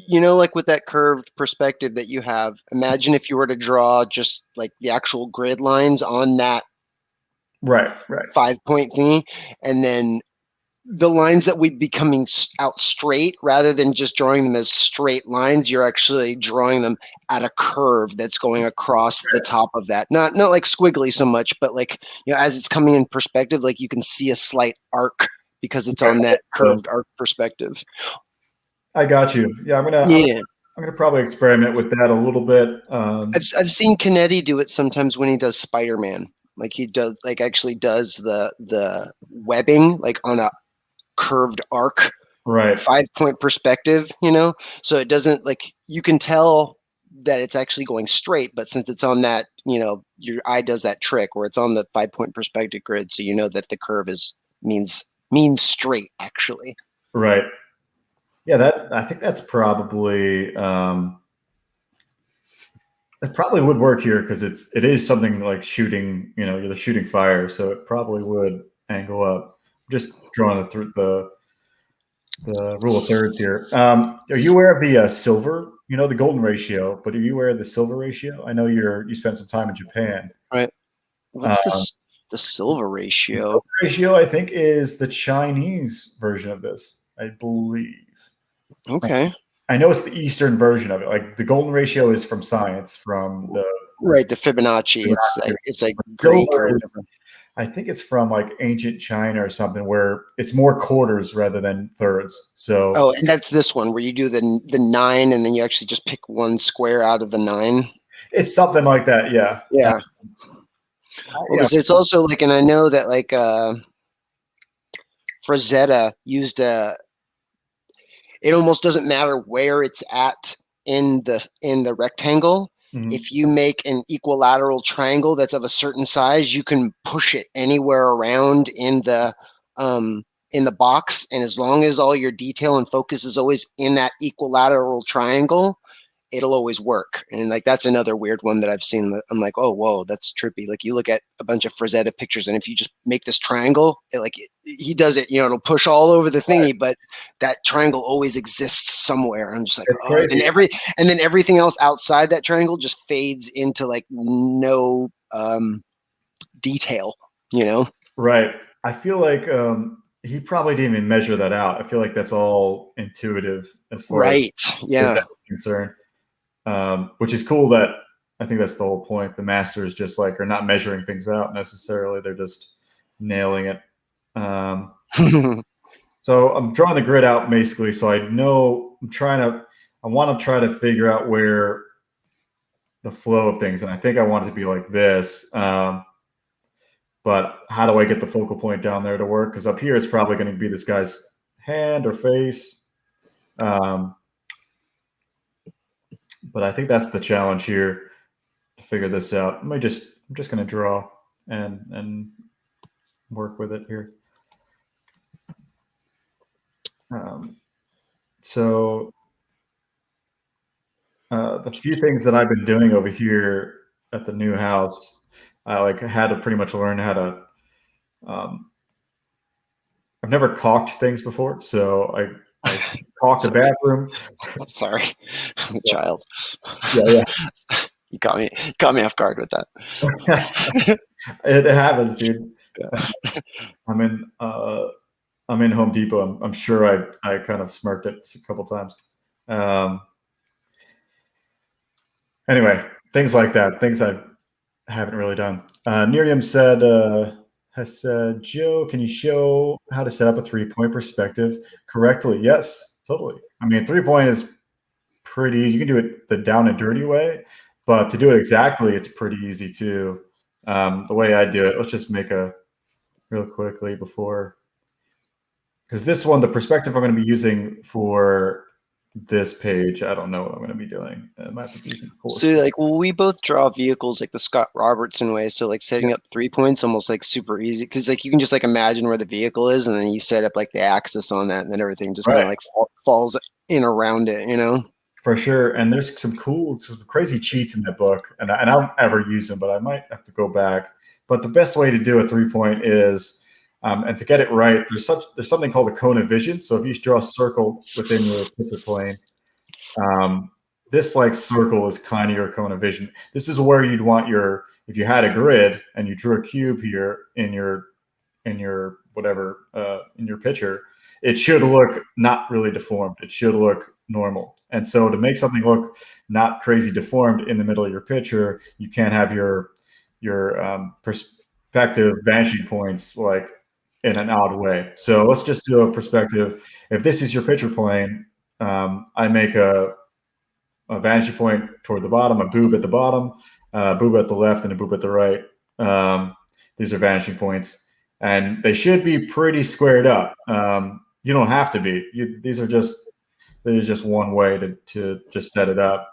like with that curved perspective that you have, imagine if you were to draw just like the actual grid lines on that right, right, 5 point thingy, and then the lines that would be coming out straight rather than just drawing them as straight lines, you're actually drawing them at a curve that's going across the top of that. Not like squiggly so much, but like, as it's coming in perspective, like you can see a slight arc because it's on that curved arc perspective. I got you. Yeah, Yeah. I'm gonna probably experiment with that a little bit. I've seen Canetti do it sometimes when he does Spider-Man. Like he does, like actually does the webbing like on a curved arc, Right. 5 point perspective, so it doesn't, like, you can tell that it's actually going straight, but since it's on that, your eye does that trick where it's on the 5 point perspective grid, so you know that the curve means straight actually. Right. Yeah, that I think that's probably that probably would work here because it is something like shooting, you're shooting fire, so it probably would angle up. I'm just drawing the rule of thirds here. Are you aware of the silver? You know the golden ratio, but are you aware of the silver ratio? I know you spent some time in Japan. Right. Um, What's the silver the ratio? silver ratio, I think, is the Chinese version of this, I believe. Okay. I know it's the Eastern version of it. Like the golden ratio is from science, from the Right, the Fibonacci. It's like Greek or silver is, whatever. I think it's from like ancient China or something, where it's more quarters rather than thirds. So Oh, and that's this one where you do the 9 and then you actually just pick one square out of the 9. it's something like that. Yeah. Yeah. Well, Yeah. because it's also like, and I know that like Frazetta used it almost doesn't matter where it's at in the rectangle. Mhm. If you make an equilateral triangle that's of a certain size, you can push it anywhere around in the box, and as long as all your detail and focus is always in that equilateral triangle, it'll always work. And like that's another weird one that I've seen that I'm like, oh whoa, that's trippy. Like you look at a bunch of Frazetta pictures, and if you just make this triangle, he does it, it'll push all over the thingy, but that triangle always exists somewhere. I'm just like, It's oh, crazy. and then everything else outside that triangle just fades into like no detail, Right. I feel like he probably didn't even measure that out. I feel like that's all intuitive as far as Right. Yeah. that's concerned. Which is cool. That I think that's the whole point. The masters just like are not measuring things out necessarily; they're just nailing it. So I'm drawing the grid out basically, so I know I want to try to figure out where the flow of things, and I think I want it to be like this. But how do I get the focal point down there to work? Because up here it's probably going to be this guy's hand or face. But I think that's the challenge here to figure this out. I'm just going to draw and work with it here. So the few things that I've been doing over here at the new house, I had to pretty much learn how to. I've never caulked things before, so I caulked the bathroom. Sorry, I'm a child. Yeah. You caught me off guard with that. It happens, dude. Yeah. I'm in Home Depot. I'm sure I kind of smirked it a couple times. Anyway, things like that, things I haven't really done. Miriam has said, Joe, can you show how to set up a 3-point perspective correctly? Yes, totally. I mean, 3-point is pretty easy. You can do it the down and dirty way, but to do it exactly, it's pretty easy too. The way I do it, let's just make a real quickly before, because this one, the perspective I'm going to be using for this page, I don't know what I'm going to be doing. I might have to do some cool So shit. like, well, we both draw vehicles like the Scott Robertson way. So like setting Yeah. up 3 points almost like super easy because like you can just like imagine where the vehicle is, and then you set up like the axis on that, and then everything just kind of Right. like falls in around it, you know? For sure. And there's some crazy cheats in that book, and I don't ever use them, but I might have to go back. But the best way to do a 3 point is, and to get it right, there's something called a cone of vision. So if you draw a circle within your picture plane, this like circle is kind of your cone of vision. This is where you'd want if you had a grid and you drew a cube here in your whatever in your picture, it should look not really deformed. It should look normal. And so to make something look not crazy deformed in the middle of your picture, you can't have your perspective vanishing points like in an odd way. So let's just do a perspective. If this is your picture plane, I make a vanishing point toward the bottom, a boob at the bottom, a boob at the left, and a boob at the right. These are vanishing points, and they should be pretty squared up. You don't have to be. There's just one way to just set it up.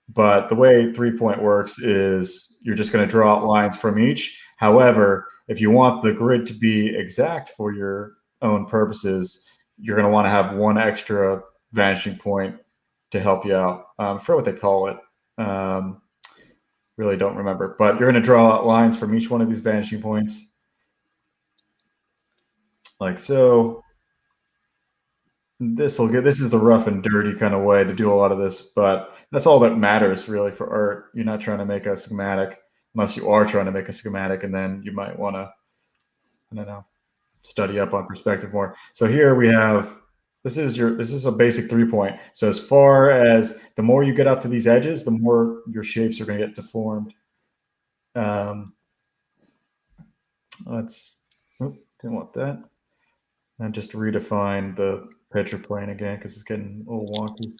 But the way 3 point works is you're just going to draw out lines from each. However, if you want the grid to be exact for your own purposes, you're going to want to have one extra vanishing point to help you out. I forget what they call it. Really don't remember. But you're going to draw out lines from each one of these vanishing points. Like so. This is the rough and dirty kind of way to do a lot of this, but that's all that matters really for art. You're not trying to make a schematic unless you are trying to make a schematic, and then you might want to, I don't know, study up on perspective more. So here we have this is a basic 3 point. So as far as the more you get out to these edges, the more your shapes are going to get deformed. Didn't want that. And just redefine the picture plane again because it's getting a little wonky.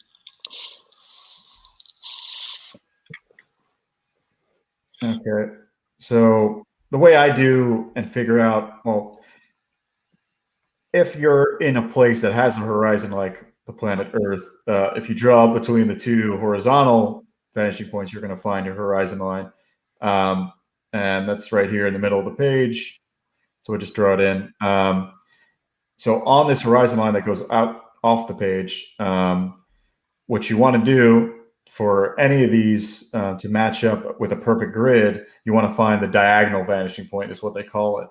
Okay, so the way I do and figure out, well, if you're in a place that has a horizon like the planet Earth, if you draw between the two horizontal vanishing points, you're going to find your horizon line. And that's right here in the middle of the page. So we'll just draw it in. So on this horizon line that goes out off the page, what you want to do for any of these to match up with a perfect grid, you want to find the diagonal vanishing point is what they call it.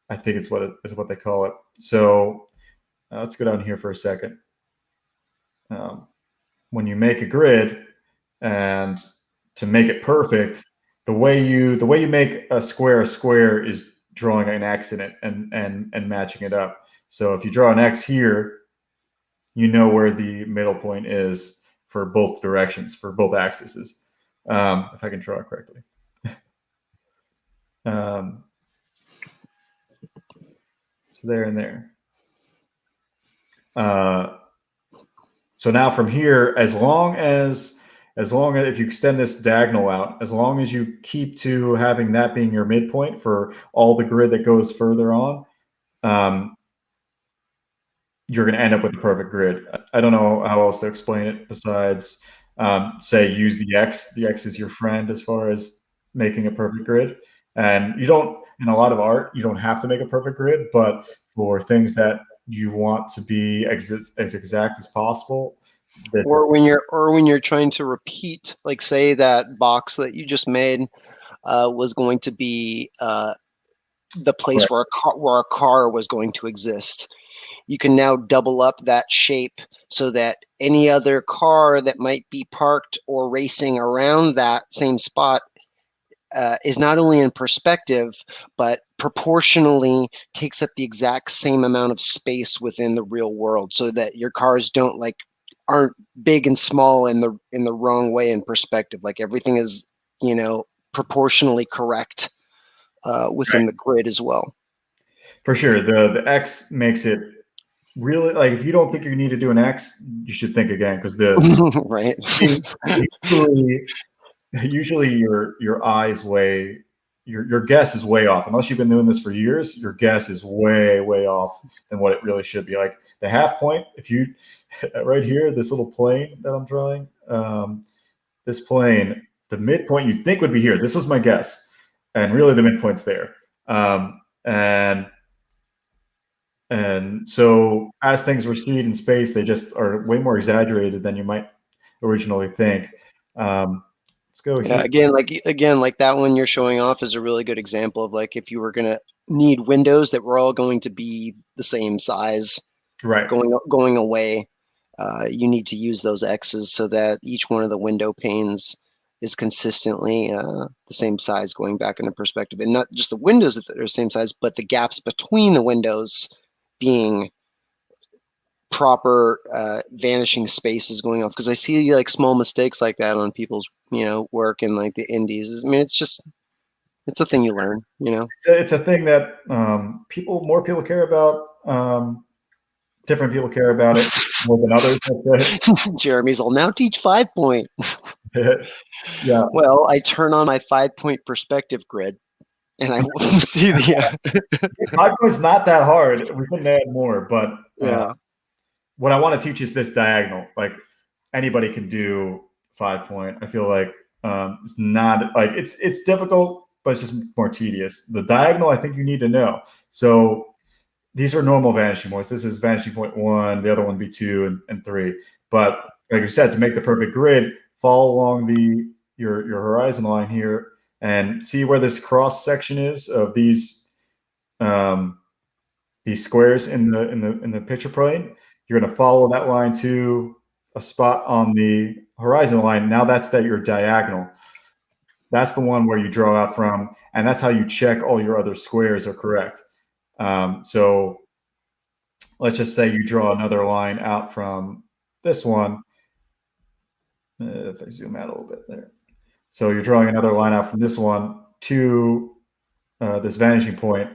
I think it's what they call it. So let's go down here for a second. When you make a grid, and to make it perfect, the way you make a square is drawing an X in it and matching it up. So if you draw an X here, you know where the middle point is for both directions, for both axes. If I can draw it correctly. So there and there. So now from here, as long as if you extend this diagonal out, as long as you keep to having that being your midpoint for all the grid that goes further on, you're going to end up with the perfect grid. I don't know how else to explain it besides say use the X. The X is your friend as far as making a perfect grid. And you don't, in a lot of art, you don't have to make a perfect grid, but for things that you want to be as exact as possible. Or when you're trying to repeat, like say that box that you just made was going to be the place where a car was going to exist. You can now double up that shape so that any other car that might be parked or racing around that same spot is not only in perspective, but proportionally takes up the exact same amount of space within the real world, so that your cars aren't big and small in the wrong way in perspective. Like everything is, proportionally correct within the grid as well. For sure, the X makes it really, like, if you don't think you need to do an X, you should think again, because right. usually your eye's way your guess is way off. Unless you've been doing this for years, your guess is way off than what it really should be. Like the half point, if you right here, this little plane that I'm drawing, this plane, the midpoint you'd think would be here. This was my guess, and really the midpoint's there. And so as things recede in space, they just are way more exaggerated than you might originally think. Let's go Yeah, here. again, like that one you're showing off is a really good example of like if you were gonna need windows that were all going to be the same size, Right. going away, you need to use those X's so that each one of the window panes is consistently the same size going back into perspective, and not just the windows that are the same size, but the gaps between the windows being proper vanishing spaces going off. Because I see like small mistakes like that on people's work in like the indies. I mean, it's a thing you learn. It's a thing that more people care about. Different people care about it more than others. Jeremy's, I'll now teach 5-point. Yeah. Well, I turn on my 5-point perspective grid, and I see the 5 points not that hard. We couldn't add more, but yeah. What I want to teach is this diagonal. Like anybody can do 5-point. I feel like it's not like it's difficult, but it's just more tedious. The diagonal, I think you need to know. So these are normal vanishing points. This is vanishing point 1, the other one be 2 and 3. But like you said, to make the perfect grid, follow along your horizon line here and see where this cross section is of these squares in the picture plane. You're going to follow that line to a spot on the horizon line. Now that's your diagonal. That's the one where you draw out from, and that's how you check all your other squares are correct. So let's just say you draw another line out from this one. If I zoom out a little bit there. So you're drawing another line out from this one to this vanishing point.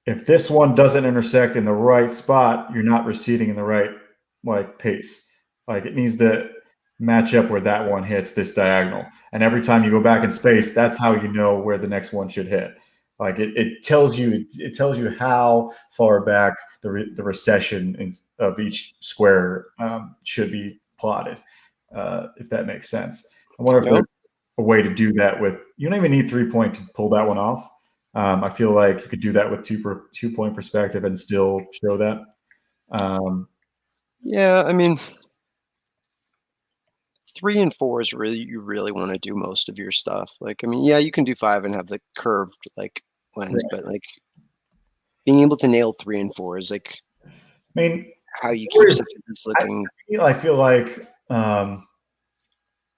If this one doesn't intersect in the right spot, you're not receding in the right pace. Like it needs to match up where that one hits this diagonal. And every time you go back in space, that's how you know where the next one should hit. Like it tells you how far back the recession of each square should be plotted, if that makes sense. I wonder if there's a way to do that with. You don't even need 3-point to pull that one off. I feel like you could do that with 2-point perspective and still show that. Yeah, I mean, 3 and 4 is really you really want to do most of your stuff. Like, I mean, yeah, you can do 5 and have the curved like lens, but like being able to nail 3 and 4 is like, I mean, how you keep this looking. I feel like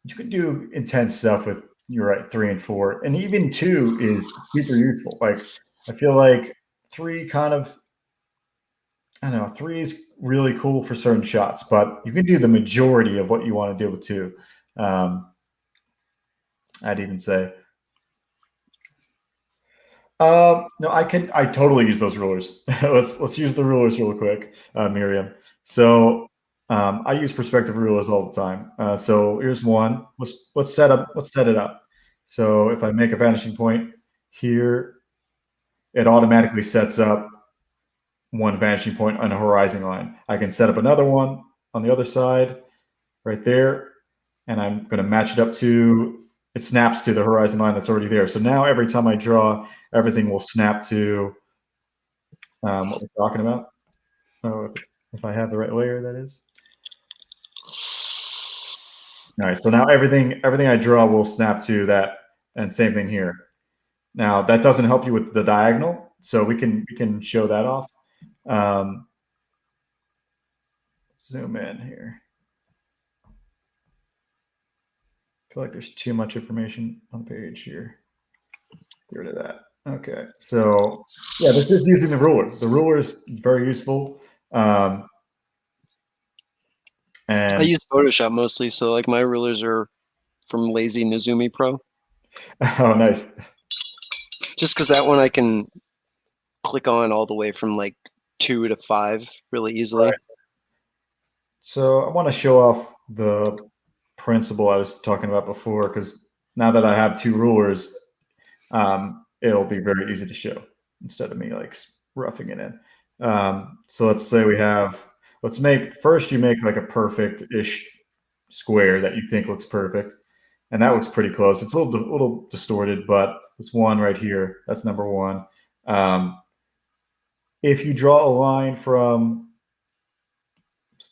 you can do intense stuff with. You're right, 3 and 4, and even 2 is super useful. Like I feel like 3 kind of, I don't know, 3 is really cool for certain shots, but you can do the majority of what you want to do with 2. I'd even say. No, I totally use those rulers. let's use the rulers real quick, Miriam. So I use perspective rulers all the time. So here's one. Let's set it up. So if I make a vanishing point here, it automatically sets up one vanishing point on a horizon line. I can set up another one on the other side right there, and I'm going to match it up to. It snaps to the horizon line that's already there. So now every time I draw, everything will snap to what we're talking about. Oh, if I have the right layer, that is. All right, so now everything I draw will snap to that, and same thing here. Now that doesn't help you with the diagonal, so we can show that off. Zoom in here. I feel like there's too much information on the page here. Get rid of that. Okay, so yeah, this is using the ruler. The ruler is very useful. And I use Photoshop mostly, so like my rulers are from Lazy Nizumi Pro. Oh, nice. Just because that one I can click on all the way from like 2 to 5 really easily. Right. So I want to show off the principle I was talking about before, because now that I have 2 rulers, it'll be very easy to show instead of me like roughing it in. So let's say let's make first you make like a perfect-ish square that you think looks perfect. And that looks pretty close. It's a little distorted, but it's one right here. That's number one. If you draw a line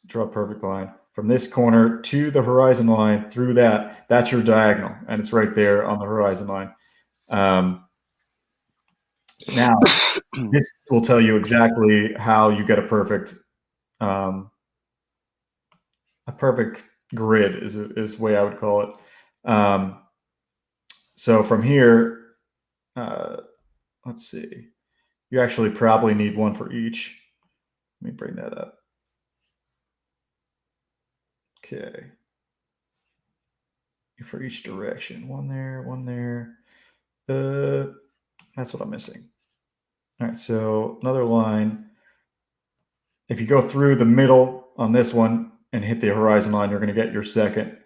draw a perfect line from this corner to the horizon line through that's your diagonal, and it's right there on the horizon line. Now, this will tell you exactly how you get a perfect grid is the way I would call it. So from here, let's see. You actually probably need one for each. Let me bring that up. Okay. For each direction. One there, one there. That's what I'm missing. All right, so another line. If you go through the middle on this one and hit the horizon line, you're going to get your second.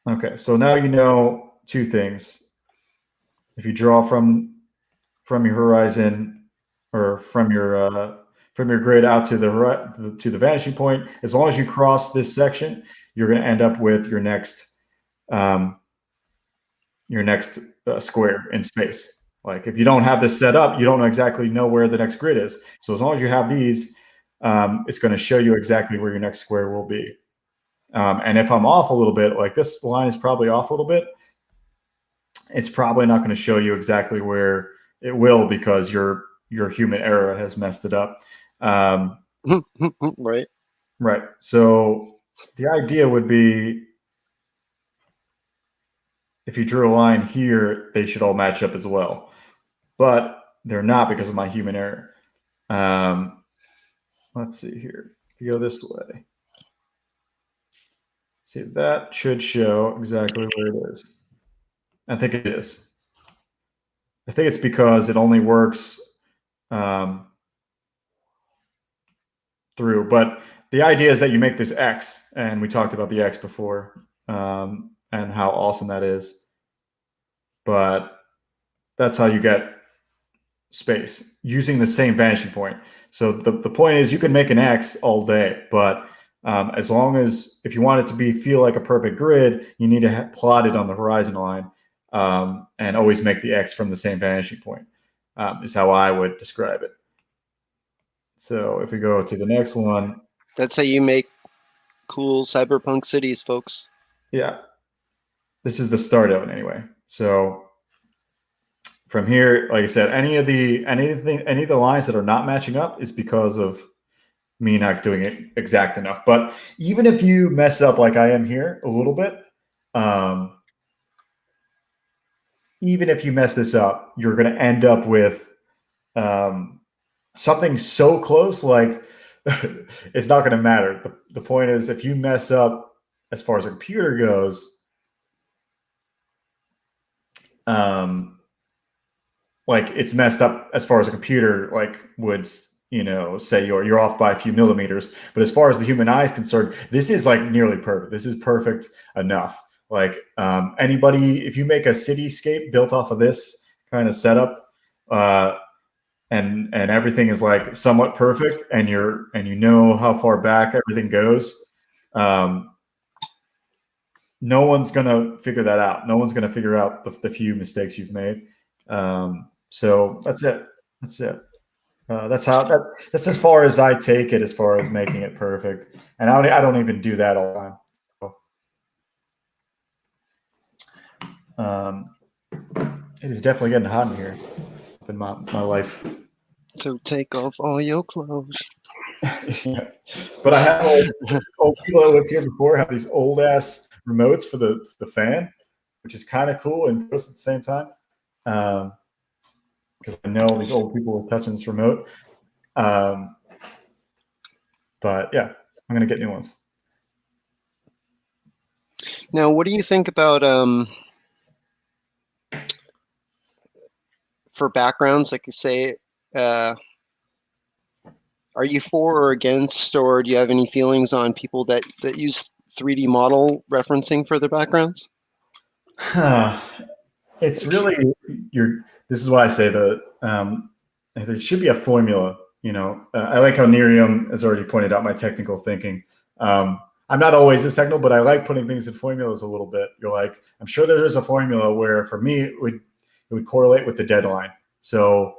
Okay, so now you know two things. If you draw from your horizon or from your grid out to the vanishing point, as long as you cross this section, you're going to end up with your next square in space. Like if you don't have this set up, you don't exactly know where the next grid is. So as long as you have these, it's going to show you exactly where your next square will be. And if I'm off a little bit, like this line is probably off a little bit, it's probably not going to show you exactly where it will because your human error has messed it up. Right. Right. So the idea would be if you drew a line here, they should all match up as well. But they're not because of my human error. Let's see here. If you go this way, see, that should show exactly where it is. I think it is. I think it's because it only works through. But the idea is that you make this X, and we talked about the X before, and how awesome that is. But that's how you get space using the same vanishing point. So the point is you can make an X all day, but as long as if you want it to feel like a perfect grid, you need to plot it on the horizon line and always make the X from the same vanishing point is how I would describe it. So if we go to the next one. That's how you make cool cyberpunk cities, folks. Yeah. This is the start of it anyway. So from here, like I said, any of the lines that are not matching up is because of me not doing it exact enough. But even if you mess up like I am here a little bit, even if you mess this up, you're going to end up with something so close, like it's not going to matter. The point is, if you mess up as far as a computer goes, like it's messed up as far as a computer like would say you're off by a few millimeters, but as far as the human eye is concerned, this is like nearly perfect. This is perfect enough. Like anybody, if you make a cityscape built off of this kind of setup, and everything is like somewhat perfect, and you know how far back everything goes, no one's gonna figure that out. No one's gonna figure out the few mistakes you've made. So that's it. That's it. That's as far as I take it, as far as making it perfect. And I don't even do that all the time. It is definitely getting hot in here in my life. So take off all your clothes. Yeah. But I have old people that lived here before have these old ass remotes for the fan, which is kind of cool and gross at the same time. Because I know these old people were touching this remote. But yeah, I'm gonna get new ones. Now, what do you think about for backgrounds? Like you say, Are you for or against, or do you have any feelings on people that use 3D model referencing for their backgrounds? Huh. It's really your. This is why I say that there should be a formula. I like how Nerium has already pointed out my technical thinking. I'm not always this technical, but I like putting things in formulas a little bit. You're like, I'm sure there is a formula where for me it would correlate with the deadline. So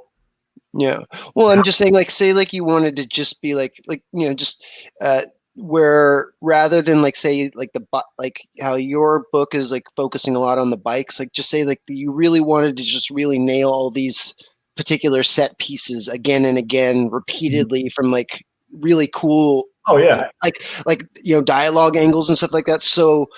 Yeah. Well, I'm just saying, like, say, like, you wanted to just be just uh, where rather than like say like like how your book is like focusing a lot on the bikes, like just say like you really wanted to just really nail all these particular set pieces again and again repeatedly from like really cool oh yeah, dialogue angles and stuff like that. So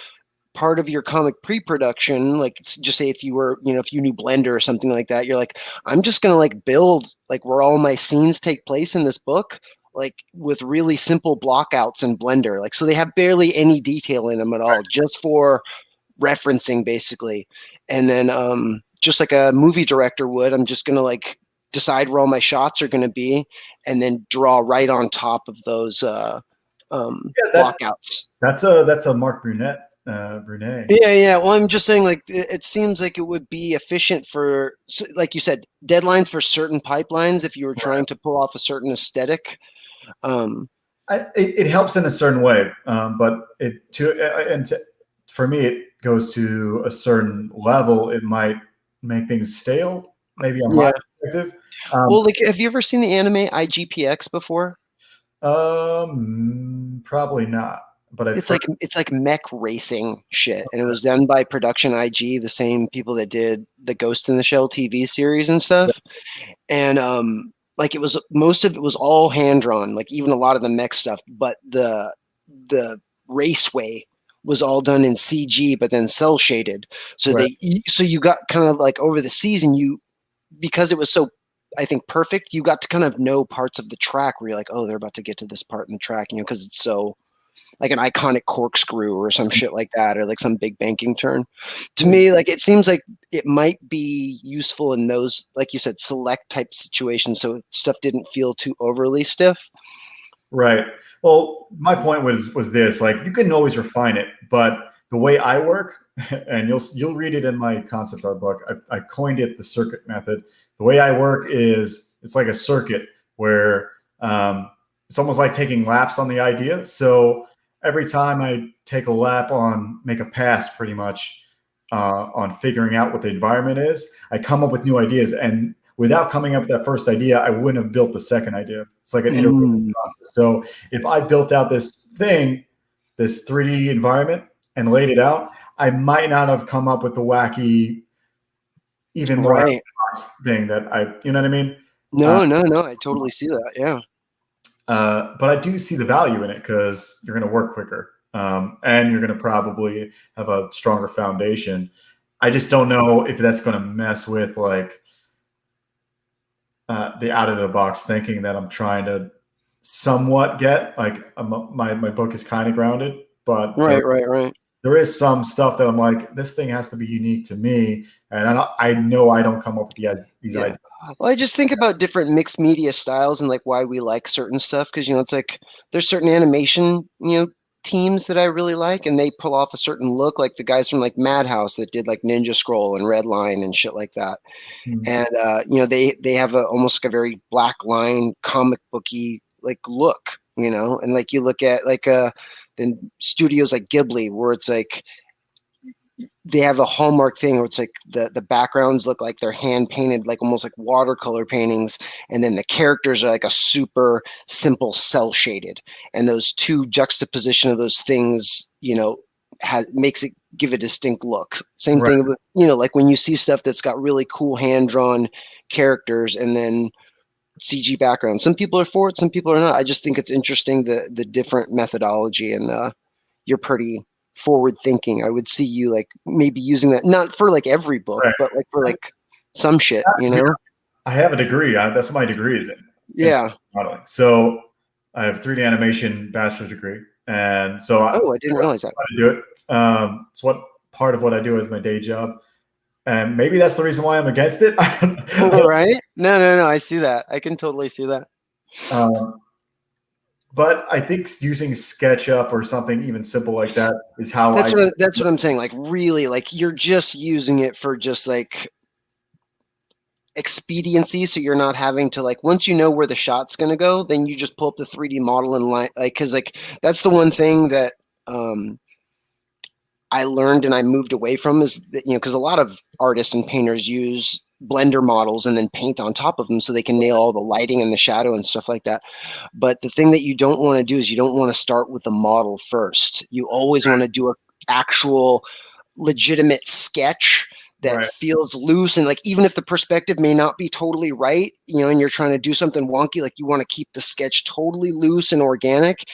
part of your comic pre-production, like just say if you were, if you knew Blender or something like that, you're like, I'm just gonna like build like where all my scenes take place in this book, like with really simple blockouts in Blender, like so they have barely any detail in them at all, just for referencing basically. And then just like a movie director would, I'm just gonna like decide where all my shots are gonna be, and then draw right on top of those yeah. blockouts. That's a Mark Brunet. Yeah. Well, I'm just saying, like, it seems like it would be efficient for, like you said, deadlines for certain pipelines if you were Right. trying to pull off a certain aesthetic. Um, It helps in a certain way, but for me, it goes to a certain level. It might make things stale, maybe on my yeah. perspective. Um, Well, like, have you ever seen the anime IGPX before? Probably not, but I've It's heard. like mech racing shit, and it was done by Production IG, the same people that did the Ghost in the Shell TV series and stuff. And like it was most of it was all hand drawn, like even a lot of the mech stuff, but the raceway was all done in CG, but then cell shaded. So Right. so you got kind of like over the season, because it was so, I think, perfect, you got to kind of know parts of the track where you're like, oh, they're about to get to this part in the track, because it's so like an iconic corkscrew or some shit like that, or like some big banking turn. To me, like it seems like it might be useful in those, like you said, select type situations, so stuff didn't feel too overly stiff. Right. Well, my point was this: like you can always refine it, but the way I work, and you'll read it in my concept art book. I coined it the circuit method. The way I work is it's like a circuit where it's almost like taking laps on the idea. So every time I take a lap on, make a pass, pretty much on figuring out what the environment is, I come up with new ideas, and without coming up with that first idea, I wouldn't have built the second idea. It's like an iterative process. So if I built out this thing, this 3D environment, and laid it out, I might not have come up with the wacky, even more Right. thing that you know what I mean? No, I totally see that. Yeah. But I do see the value in it because you're going to work quicker, and you're going to probably have a stronger foundation. I just don't know if that's going to mess with like the out of the box thinking that I'm trying to somewhat get. Like my book is kind of grounded, but Right. there is some stuff that I'm like, this thing has to be unique to me, and I know I don't come up with these Yeah. ideas. Well, I just think about different mixed media styles and like why we like certain stuff, because it's like there's certain animation teams that I really like, and they pull off a certain look, like the guys from like Madhouse that did like Ninja Scroll and Redline and shit like that. Hmm. And they have a almost like a very black line comic booky like look, and like you look at like then studios like Ghibli, where it's like they have a hallmark thing where it's like the backgrounds look like they're hand painted, like almost like watercolor paintings, and then the characters are like a super simple cell shaded, and those two juxtaposition of those things makes it give a distinct look. Same Right. thing with like when you see stuff that's got really cool hand drawn characters and then CG background. Some people are for it, some people are not. I just think it's interesting the different methodology, and you're pretty forward thinking. I would see you like maybe using that not for like every book, Right. but like for like some shit, Yeah, I have a degree. That's what my degree is in Yeah. modeling. So I have 3D animation bachelor's degree, and so Oh, I didn't realize that. I do it. It's what part of what I do as my day job, and maybe that's the reason why I'm against it. Right? No. I see that. I can totally see that. um, But I think using SketchUp or something even simple like that is how I. That's what I'm saying. Like really, like you're just using it for just like expediency, so you're not having to like once you know where the shot's going to go, then you just pull up the 3D model and line like because like that's the one thing that I learned and I moved away from is that, because a lot of artists and painters use blender models and then paint on top of them so they can nail all the lighting and the shadow and stuff like that. But the thing that you don't want to do is you don't want to start with the model first. You always want to do an actual legitimate sketch that Right, feels loose, and like even if the perspective may not be totally right, and you're trying to do something wonky, like you want to keep the sketch totally loose and organic.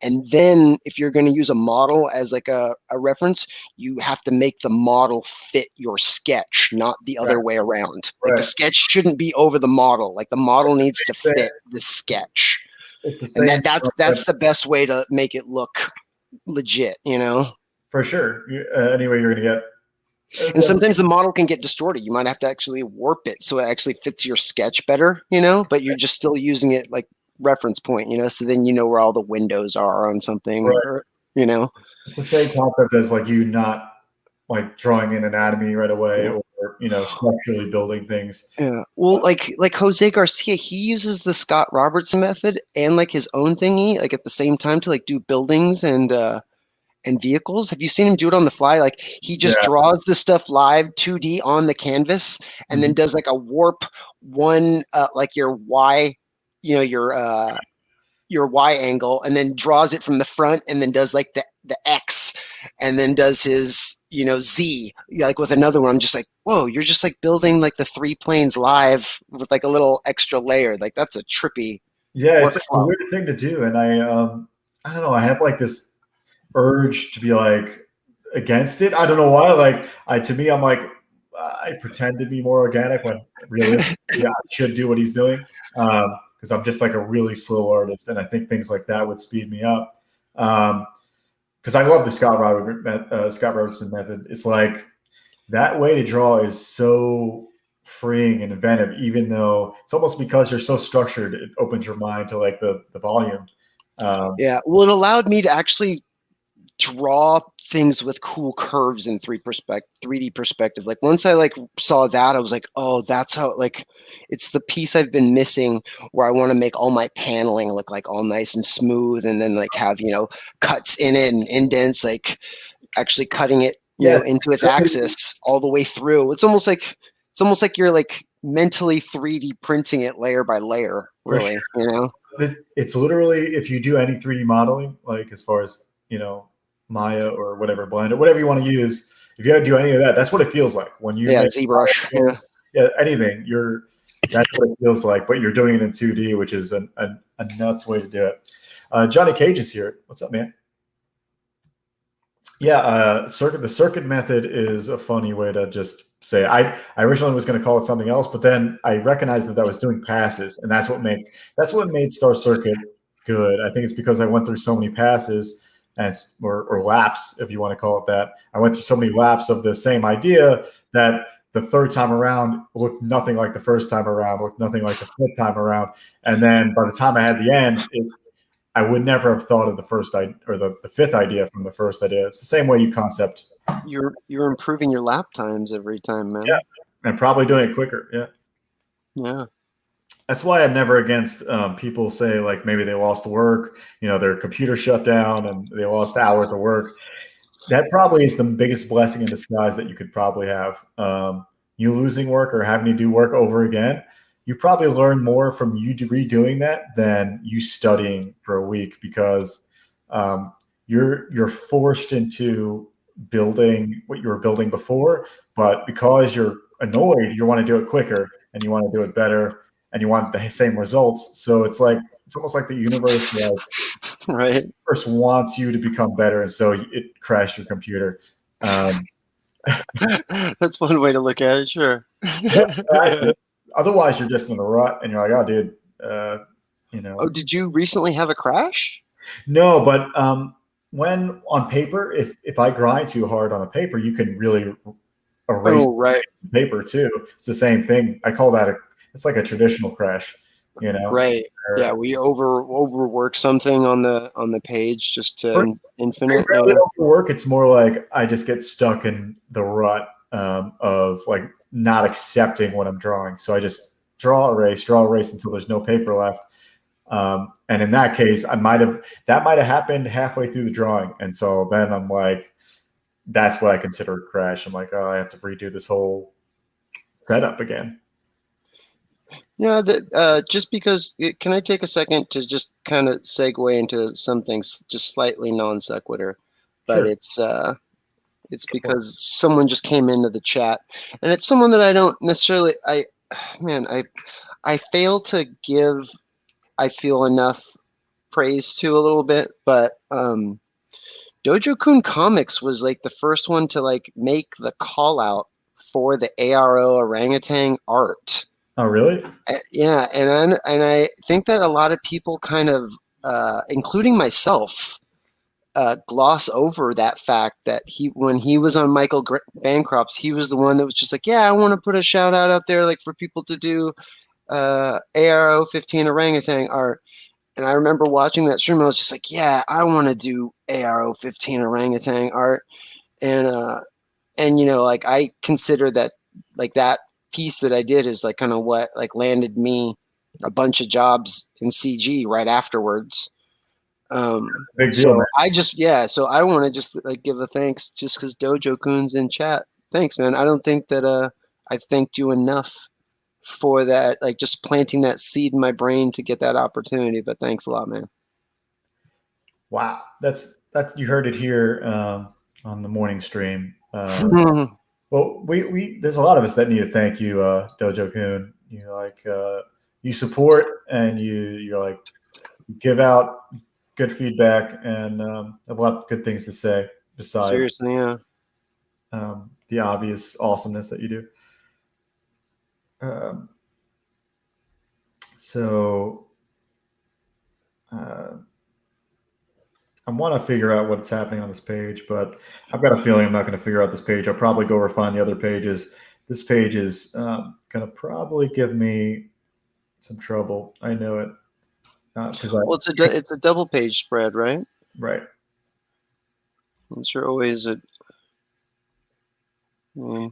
And then if you're going to use a model as like a reference, you have to make the model fit your sketch, not the right, other way around. Like the right. sketch shouldn't be over the model. Like the model needs to fit the sketch. It's the And same that's concept the best way to make it look legit. for sure. Anyway, you're gonna And get. sometimes the model can get distorted. You might have to actually warp it so it actually fits your sketch better, but you're just still using it like reference point, so then you know where all the windows are on something, Right. or. It's the same concept as like you not like drawing in anatomy right away, Yeah. or structurally building things. Yeah. Well, like Jose Garcia, he uses the Scott Robertson method and like his own thingy, like at the same time to like do buildings and vehicles. Have you seen him do it on the fly? Like he just Yeah. draws the stuff live 2D on the canvas and then Mhm. does like a warp one like your Y, you know, your Y angle, and then draws it from the front and then does like the X and then does his, Z, like with another one. I'm just like, whoa, you're just like building like the three planes live with like a little extra layer. Like that's a trippy Yeah, it's a workflow. weird thing to do, and I don't know. I have like this urge to be like against it. I don't know why. Like, to me, I'm like, I pretend to be more organic when realistically I should do what he's doing, because I'm just like a really slow artist, and I think things like that would speed me up. Because I love the Scott Robertson method. It's like that way to draw is so freeing and inventive, even though it's almost because you're so structured, it opens your mind to like the volume. Um, Yeah. Well, it allowed me to actually draw things with cool curves in 3D perspective. Like once I like saw that, I was like, oh, that's how like it's the piece I've been missing where I want to make all my paneling look like all nice and smooth and then like have, cuts in it and indents, like actually cutting it, yes, into its axis all the way through. It's almost like you're like mentally 3D printing it layer by layer, for really, sure. It's literally if you do any 3D modeling, like as far as Maya or whatever Blender, whatever you want to use. If you have to do any of that, that's what it feels like when you Yeah, make ZBrush. Yeah. anything. That's what it feels like, but you're doing it in 2D, which is a nuts way to do it. Johnny Cage is here. What's up, man? Yeah, the circuit method is a funny way to just say. I originally was going to call it something else, but then I recognized that was doing passes, and that's what made Star Circuit good. I think it's because I went through so many passes or laps, if you want to call it that. I went through so many laps of the same idea that the third time around looked nothing like the first time around, looked nothing like the fifth time around, and then by the time I had the end, I would never have thought of the first or the fifth idea from the first idea. It's the same way you concept. You're improving your lap times every time, Yeah, man. and probably doing it quicker. Yeah, Yeah. that's why I'm never against people say like maybe they lost work, their computer shut down and they lost hours of work. That probably is the biggest blessing in disguise that you could probably have. You losing work or having to do work over again, you probably learn more from you redoing that than you studying for a week because you're forced into building what you were building before, but because you're annoyed, you want to do it quicker and you want to do it better and you want the same results. So it's almost like the universe Right. first wants you to become better, and so it crashed your computer. Um, That's one way to look at it, sure. exactly. Otherwise, you're just in a rut, and you're like, "Oh, dude, Oh, did you recently have a crash? no." But when on paper, if I grind too hard on a paper, you can really erase Oh, right. paper too. It's the same thing. I call that it's like a traditional crash. Right. Or, Yeah, we overwork something on the page just to I infinite. rarely Yeah. overwork. It's more like I just get stuck in the rut of like not accepting what I'm drawing. So I just draw, erase until there's no paper left. And in that case, that might have happened halfway through the drawing, and so then I'm like, that's what I consider a crash. I'm like, oh, I have to redo this whole setup again. Yeah, just because, can I take a second to just kind of segue into something just slightly non sequitur, but Sure. it's because someone just came into the chat, and it's someone that I don't necessarily, man, I fail to give, I feel, enough praise to a little bit, but Dojo Kun Comics was like the first one to like make the call out for the ARO orangutan art. Oh, really? Yeah, and I think that a lot of people kind of, including myself, gloss over that fact that when he was on Michael Bancroft's, he was the one that was just like, yeah, I want to put a shout out there, like for people to do ARO 15 orangutan art. And I remember watching that stream. I was just like, yeah, I want to do ARO 15 orangutan art, and like I consider that like that piece that I did is like kind of what like landed me a bunch of jobs in CG right afterwards. Big deal, So man. so I want to just like give a thanks just because Dojo Kun's in chat. Thanks, man. I don't think that I've thanked you enough for that, like just planting that seed in my brain to get that opportunity. But thanks a lot, man. Wow, that's you heard it here on the morning stream. Well, we there's a lot of us that need to thank you, Dojo Kun. You like you support and you're like give out good feedback and have a lot of good things to say besides Seriously, yeah. the obvious awesomeness that you do. Um, so uh, I want to figure out what's happening on this page, but I've got a feeling I'm not going to figure out this page. I'll probably go refine the other pages. This page is going to probably give me some trouble. I know it because Well, it's a double page spread, right? right. Those are always a. I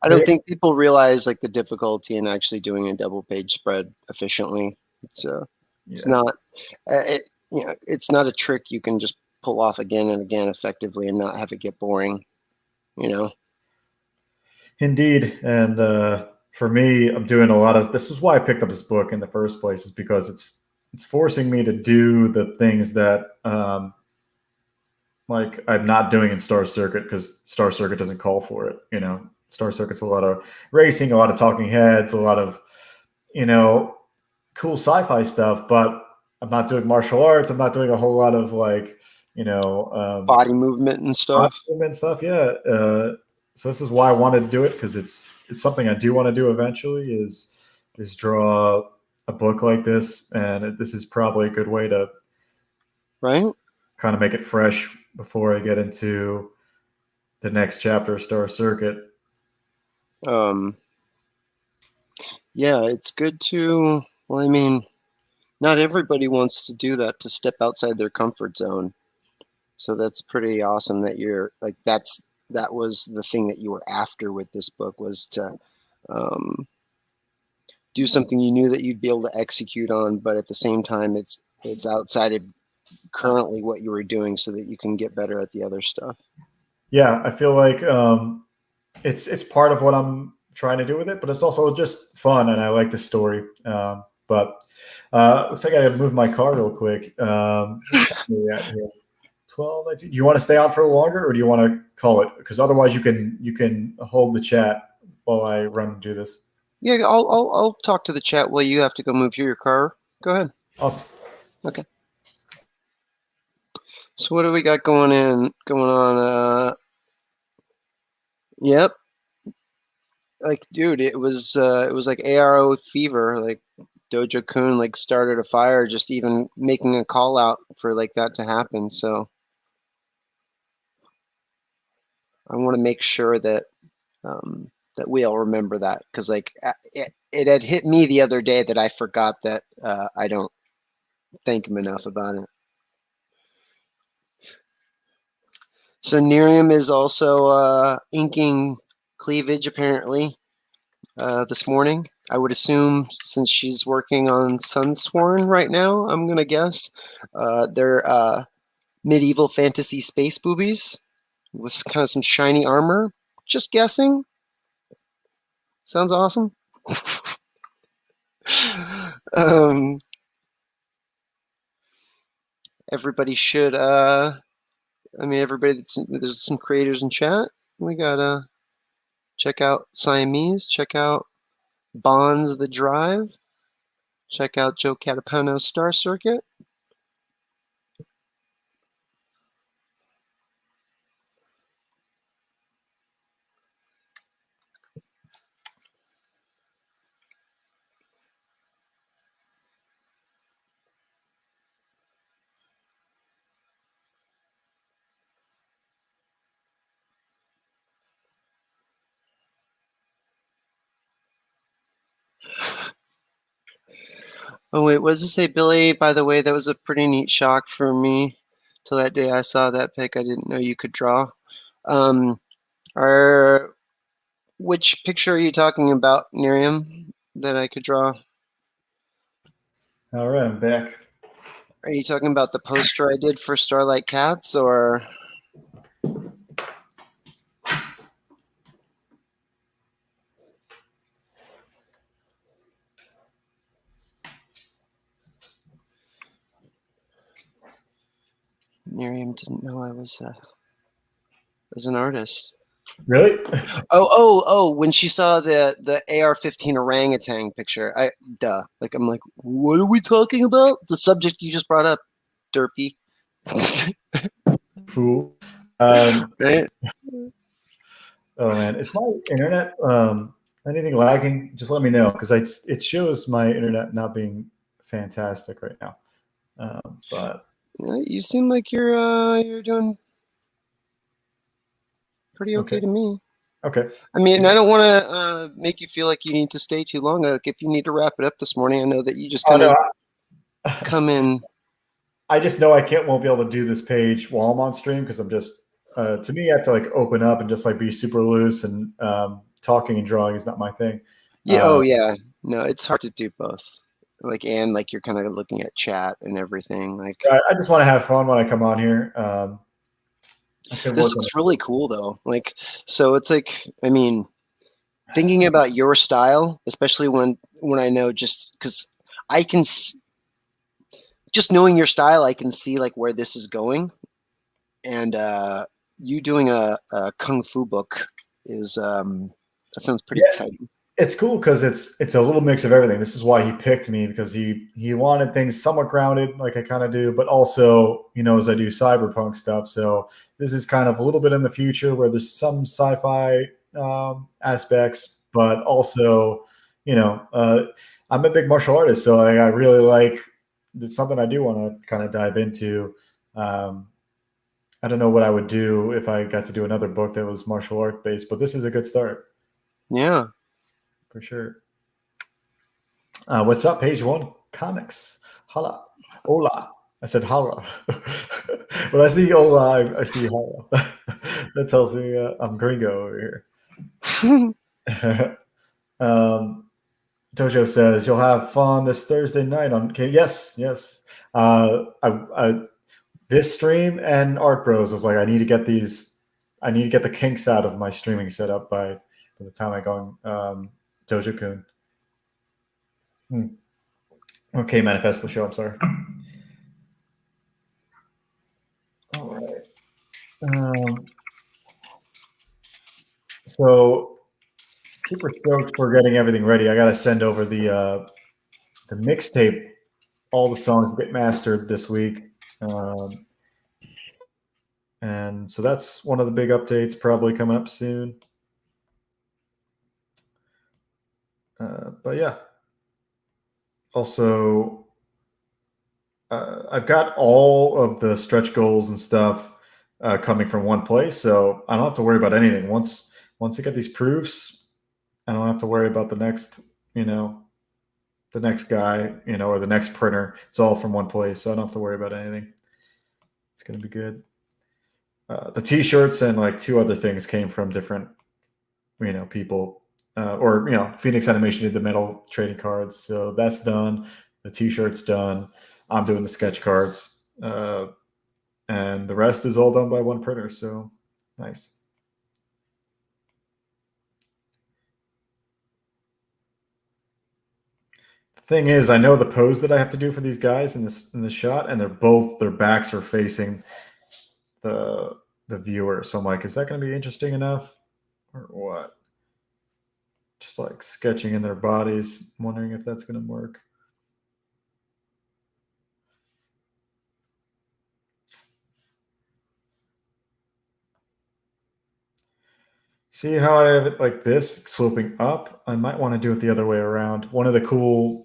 They, don't think people realize like the difficulty in actually doing a double page spread efficiently. It's yeah. not, it's not a trick you can just pull off again and again effectively and not have it get boring. You know. Indeed, and for me, I'm doing a lot of. This is why I picked up this book in the first place, is because it's forcing me to do the things that like I'm not doing in Star Circuit because Star Circuit doesn't call for it. Star Circuit's a lot of racing, a lot of talking heads, a lot of cool sci-fi stuff, but I'm not doing martial arts. I'm not doing a whole lot of like Body movement and stuff. Stuff. Yeah. So this is why I wanted to do it because it's something I do want to do eventually. Is draw a book like this, and this is probably a good way to right kind of make it fresh before I get into the next chapter of Star Circuit. Yeah, it's good to. Well, I mean, not everybody wants to do that, to step outside their comfort zone. So that's pretty awesome that you're like that was the thing that you were after with this book, was to do something you knew that you'd be able to execute on, but at the same time it's outside of currently what you were doing so that you can get better at the other stuff. Yeah, I feel like it's part of what I'm trying to do with it, but it's also just fun, and I like the story. But looks like I gotta move my car real quick. 12, 19. Do you want to stay on for longer, or do you want to call it? Because otherwise, you can hold the chat while I run and do this. Yeah, I'll talk to the chat while you have to go move your car. Go ahead. Awesome. Okay. So what do we got going on? Yep. Like, dude, it was like ARO fever. Like Dojo Kun like started a fire just even making a call out for like that to happen. So I want to make sure that that we all remember that, because like it had hit me the other day that I forgot that I don't thank him enough about it. So Nerium is also inking cleavage apparently this morning. I would assume since she's working on Sunsworn right now, I'm gonna guess they're medieval fantasy space boobies with kind of some shiny armor. Just guessing. Sounds awesome. Everybody should everybody there's some creators in chat. We gotta check out Siamese, check out Bonds the Drive, check out Joe Catapano's Star Circuit. Oh wait, what does it say, Billy? By the way, that was a pretty neat shock for me. Till that day I saw that pic, I didn't know you could draw. Which picture are you talking about, Miriam, that I could draw? All right, I'm back. Are you talking about the poster I did for Starlight Cats, or? Miriam didn't know I was an artist. Really? Oh! When she saw the AR-15 orangutan picture, I'm like, what are we talking about? The subject you just brought up, derpy. Fool. Right? Oh man, is my internet anything lagging? Just let me know, because it shows my internet not being fantastic right now. But You seem like you're doing pretty okay to me. Okay. I mean, I don't want to make you feel like you need to stay too long. Like if you need to wrap it up this morning, I know that you just kind of come in. I just know won't be able to do this page while I'm on stream, because I'm just to me, I have to like open up and just like be super loose, and talking and drawing is not my thing. Yeah. Yeah. No, it's hard to do both. Like, and like you're kind of looking at chat and everything. Like, I just want to have fun when I come on here. This looks really cool though. Like, so it's like, I mean, thinking about your style, especially when I know, just because I can just knowing your style, I can see like where this is going, and you doing a kung fu book is that sounds pretty exciting. It's cool because it's a little mix of everything. This is why he picked me, because he wanted things somewhat grounded, like I kind of do, but also he knows I do cyberpunk stuff. So this is kind of a little bit in the future where there's some sci-fi aspects, but also, I'm a big martial artist, so I really like, it's something I do want to kind of dive into. I don't know what I would do if I got to do another book that was martial art based, but this is a good start. Yeah. For sure. What's up, Page One Comics? Holla. Hola. I said holla. When I see hola, I see holla. That tells me I'm gringo over here. Dojo says you'll have fun this Thursday night on. Okay, yes. This stream and Art Bros was like, I need to get the kinks out of my streaming setup by the time I go on Dojo Kun. Okay, Manifesto Show. I'm sorry. All right. So super stoked for getting everything ready. I got to send over the mixtape. All the songs get mastered this week. And so that's one of the big updates probably coming up soon. But yeah. Also, I've got all of the stretch goals and stuff coming from one place, so I don't have to worry about anything. Once I get these proofs, I don't have to worry about the next, the next guy, or the next printer. It's all from one place, so I don't have to worry about anything. It's gonna be good. The T-shirts and like two other things came from different, people, or Phoenix Animation did the metal trading cards, so that's done. The T-shirts done. I'm doing the sketch cards, and the rest is all done by one printer. So nice. The thing is, I know the pose that I have to do for these guys in this shot, and their backs are facing the viewer. So I'm like, is that going to be interesting enough, or what? Just like sketching in their bodies, I'm wondering if that's going to work. See how I have it like this, sloping up? I might want to do it the other way around. One of the cool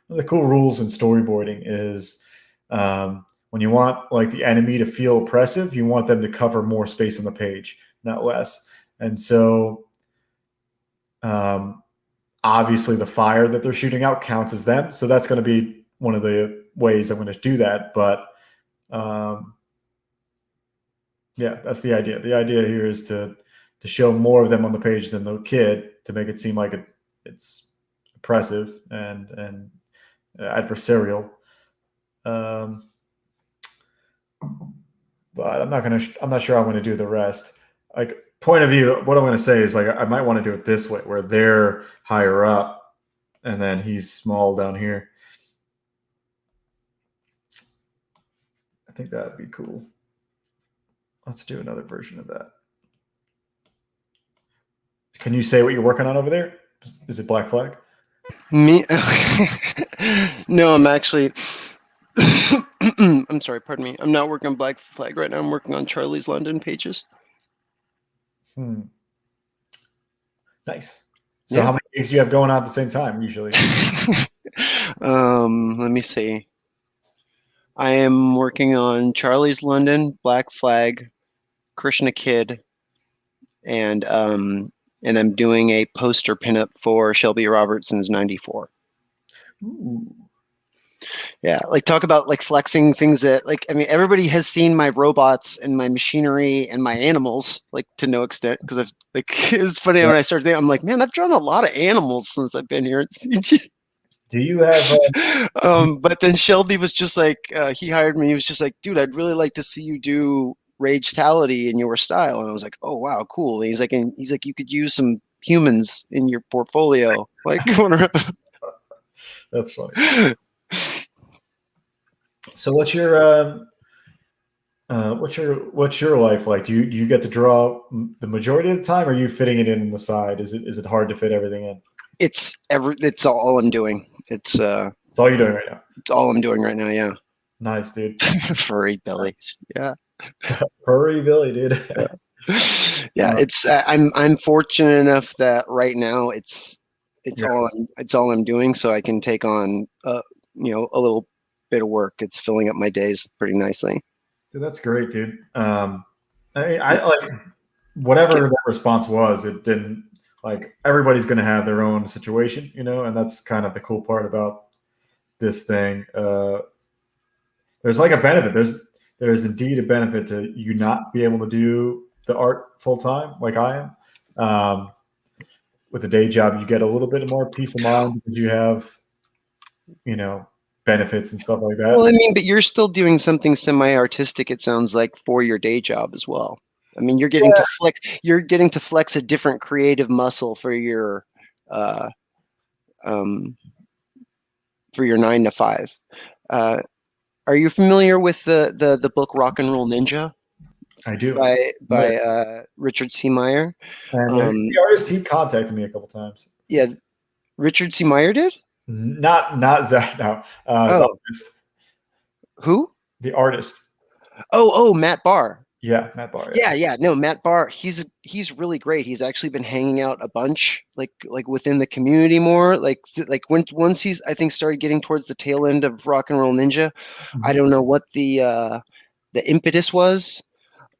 rules in storyboarding is, when you want like the enemy to feel oppressive, you want them to cover more space on the page, not less. And so, obviously, the fire that they're shooting out counts as them. So that's going to be one of the ways I'm going to do that. But yeah, that's the idea. The idea here is to show more of them on the page than the kid, to make it seem like it's oppressive and adversarial. But I'm not sure I'm going to do the rest. Like, point of view, what I'm going to say is, like, I might want to do it this way, where they're higher up and then he's small down here. I think that'd be cool. Let's do another version of that. Can you say what you're working on over there? Is it Black Flag? Me? No, I'm actually. I'm sorry, pardon me. I'm not working on Black Flag right now. I'm working on Charlie's London pages. Nice. So how many gigs do you have going on at the same time usually? Let me see. I am working on Charlie's London, Black Flag, Krishna Kid, and I'm doing a poster pinup for Shelby Robertson's 94. Ooh. Yeah, like, talk about like flexing things that, like, I mean, everybody has seen my robots and my machinery and my animals, like, to no extent, because I've, like, it's funny when I started thinking, I'm like, man, I've drawn a lot of animals since I've been here at CG. Do you have? But then Shelby was just like, he hired me. He was just like, dude, I'd really like to see you do Ragetality in your style. And I was like, oh wow, cool. And he's like, you could use some humans in your portfolio. Like, That's funny. So what's your life like? Do you get to draw the majority of the time, or are you fitting it in the side? Is it hard to fit everything in? It's all I'm doing. It's all you're doing right now. It's all I'm doing right now. Yeah. Nice, dude. Furry Billy. Yeah. Furry Billy, dude. Yeah. It's I'm fortunate enough that right now it's all I'm doing, so I can take on a little bit of work. It's filling up my days pretty nicely. Dude, that's great, dude. I mean, I like whatever that response was. It didn't, like, everybody's going to have their own situation, and that's kind of the cool part about this thing. There's like a benefit. There's indeed a benefit to you not be able to do the art full time like I am. With a day job, you get a little bit more peace of mind because you have, benefits and stuff like that. Well, I mean, but you're still doing something semi-artistic, it sounds like, for your day job as well. I mean, you're getting to flex a different creative muscle for your 9 to 5. Are you familiar with the book Rock and Roll Ninja? I do. By Richard C. Meyer. And the artist, he contacted me a couple times. Yeah, Richard C. Meyer did? Not Zach. No. The artist. Who? The artist. Oh, Matt Barr. Yeah, Matt Barr. Yeah. No, Matt Barr. He's really great. He's actually been hanging out a bunch, like within the community more. Like once he's, I think, started getting towards the tail end of Rock and Roll Ninja. Mm-hmm. I don't know what the impetus was,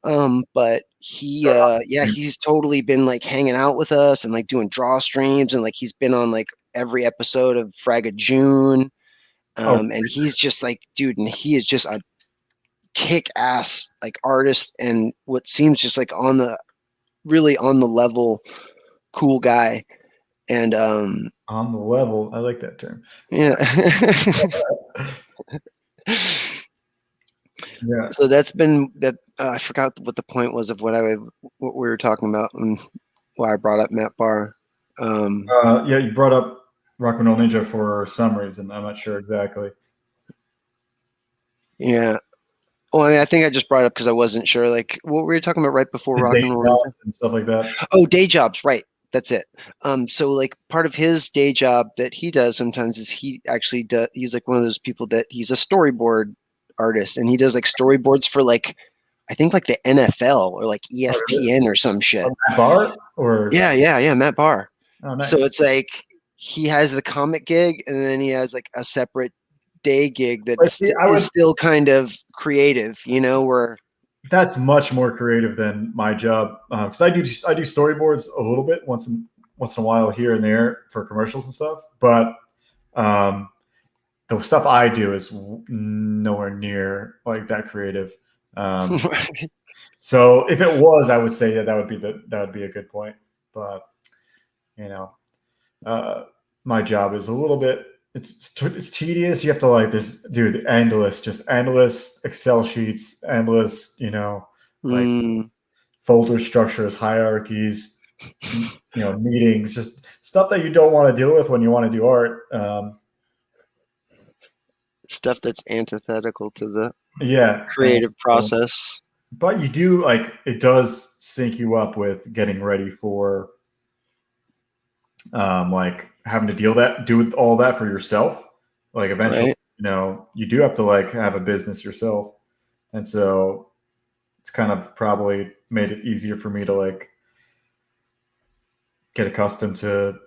But he's totally been like hanging out with us and like doing draw streams, and like he's been on like every episode of Fragga June. And he's just like, dude, and he is just a kick-ass like artist, and what seems just like really on the level cool guy. And on the level, I like that term. yeah. Yeah. So that's been that. I forgot what the point was of what we were talking about and why I brought up Matt Barr. Yeah, you brought up Rock and Roll Ninja for some reason. I'm not sure exactly. Yeah. Well, I think I just brought it up because I wasn't sure. Like, what were you talking about right before Rock and Roll Ninja? And stuff like that. Oh, day jobs, right? That's it. So like part of his day job that he does sometimes is he actually does. He's like one of those people that he's a storyboard artist, and he does like storyboards for like, I think like the NFL or like ESPN or some shit. Matt Barr or yeah, Matt Barr. Oh, nice. So it's like he has the comic gig, and then he has like a separate day gig that is still kind of creative, you know, where that's much more creative than my job, because I do storyboards a little bit once in a while here and there for commercials and stuff, but the stuff I do is nowhere near like that creative. So if it was, I would say that would be a good point, but you know, my job is a little bit. It's tedious. You have to like this, dude. Endless Excel sheets, endless, like folder structures, hierarchies, meetings, just stuff that you don't want to deal with when you want to do art. Stuff that's antithetical to the creative process. But you do like it does sync you up with getting ready for like having to do with all that for yourself. Like eventually, right. You do have to like have a business yourself. And so it's kind of probably made it easier for me to like get accustomed to,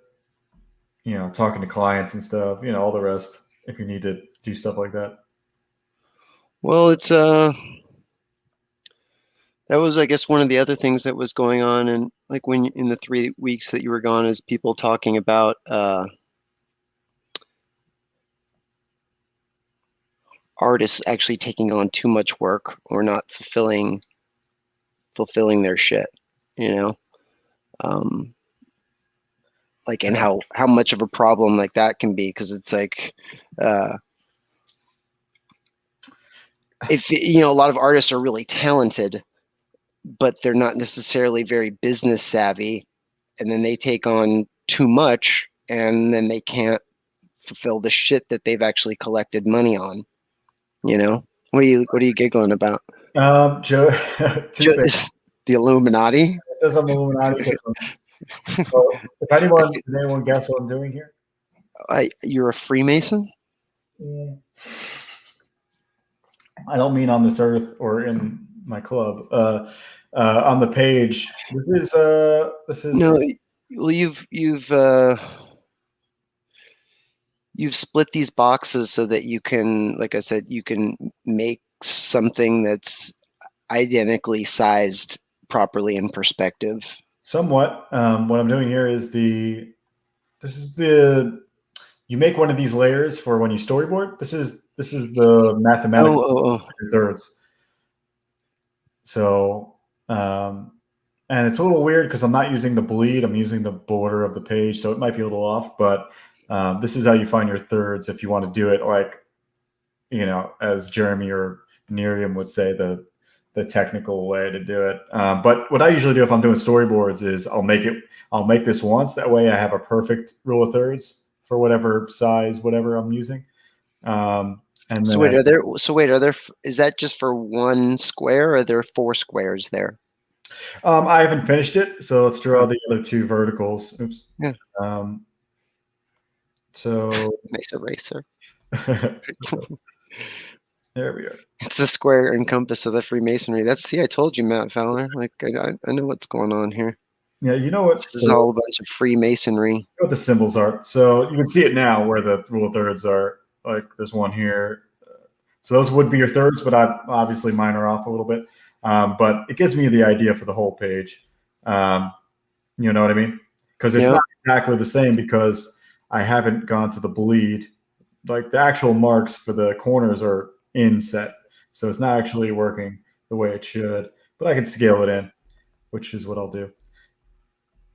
talking to clients and stuff, all the rest, if you need to do stuff like that. Well, it's that was, I guess, one of the other things that was going on, and like when in the 3 weeks that you were gone, is people talking about artists actually taking on too much work or not fulfilling their shit, like, and how much of a problem like that can be, because it's like if a lot of artists are really talented, but they're not necessarily very business savvy, and then they take on too much, and then they can't fulfill the shit that they've actually collected money on. What are you giggling about? Joe, the Illuminati. It says I'm Illuminati. So if anyone guess what I'm doing here? You're a Freemason? Yeah. I don't mean on this earth or in my club. On the page, this is no. Well, you've split these boxes so that you can, like I said, you can make something that's identically sized properly in perspective. Somewhat. What I'm doing here is you make one of these layers for when you storyboard. This is the mathematics of your thirds. So, and it's a little weird because I'm not using the bleed. I'm using the border of the page, so it might be a little off. But this is how you find your thirds if you want to do it like, as Jeremy or Miriam would say, the technical way to do it. But what I usually do if I'm doing storyboards is I'll make this once. That way I have a perfect rule of thirds for whatever size, whatever I'm using. And so wait, is that just for one square, or are there 4 squares there? I haven't finished it, so let's draw the other 2 verticals. Oops. Yeah. So nice eraser. There we are. It's the square and compass of the Freemasonry. I told you, Matt Fowler. Like, I know what's going on here. Yeah, you know what? This is all a bunch of Freemasonry. You know what the symbols are. So you can see it now where the rule of thirds are. Like, there's one here. So those would be your thirds, but obviously mine are off a little bit. but it gives me the idea for the whole page. You know what I mean? Because it's Yeah. not exactly the same because I haven't gone to the bleed. Like the actual marks for the corners are inset, so it's not actually working the way it should. But I can scale it in, which is what I'll do.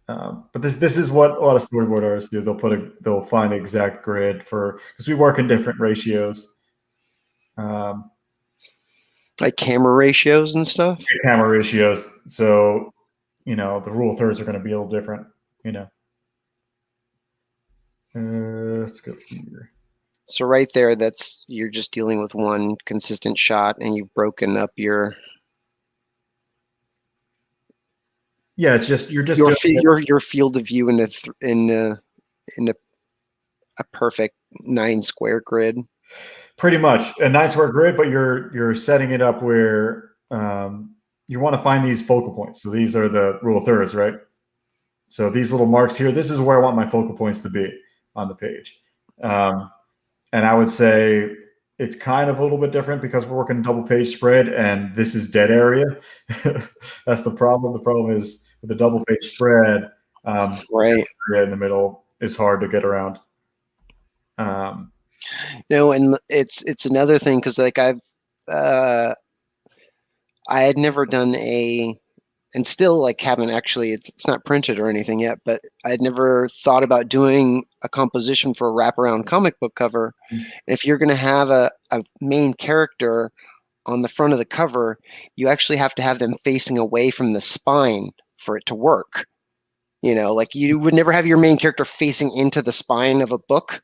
But this is what a lot of storyboard artists do. They'll find the exact grid for because we work in different ratios. Like camera ratios and stuff. Camera ratios. So, the rule of thirds are going to be a little different. Let's go here. So right there, you're just dealing with one consistent shot, and you've broken up your It's just you're just your field of view in a perfect 9 square grid. Pretty much a 9 square grid, but you're setting it up where you want to find these focal points. So these are the rule of thirds, right? So these little marks here, this is where I want my focal points to be on the page. And I would say it's kind of a little bit different because we're working double page spread and this is dead area. That's the problem. The problem is with the double page spread, right in the middle is hard to get around. No, and it's another thing because like I had never done and still like haven't actually, it's not printed or anything yet, but I'd never thought about doing a composition for a wraparound comic book cover. And if you're going to have a main character on the front of the cover, you actually have to have them facing away from the spine for it to work. Like you would never have your main character facing into the spine of a book,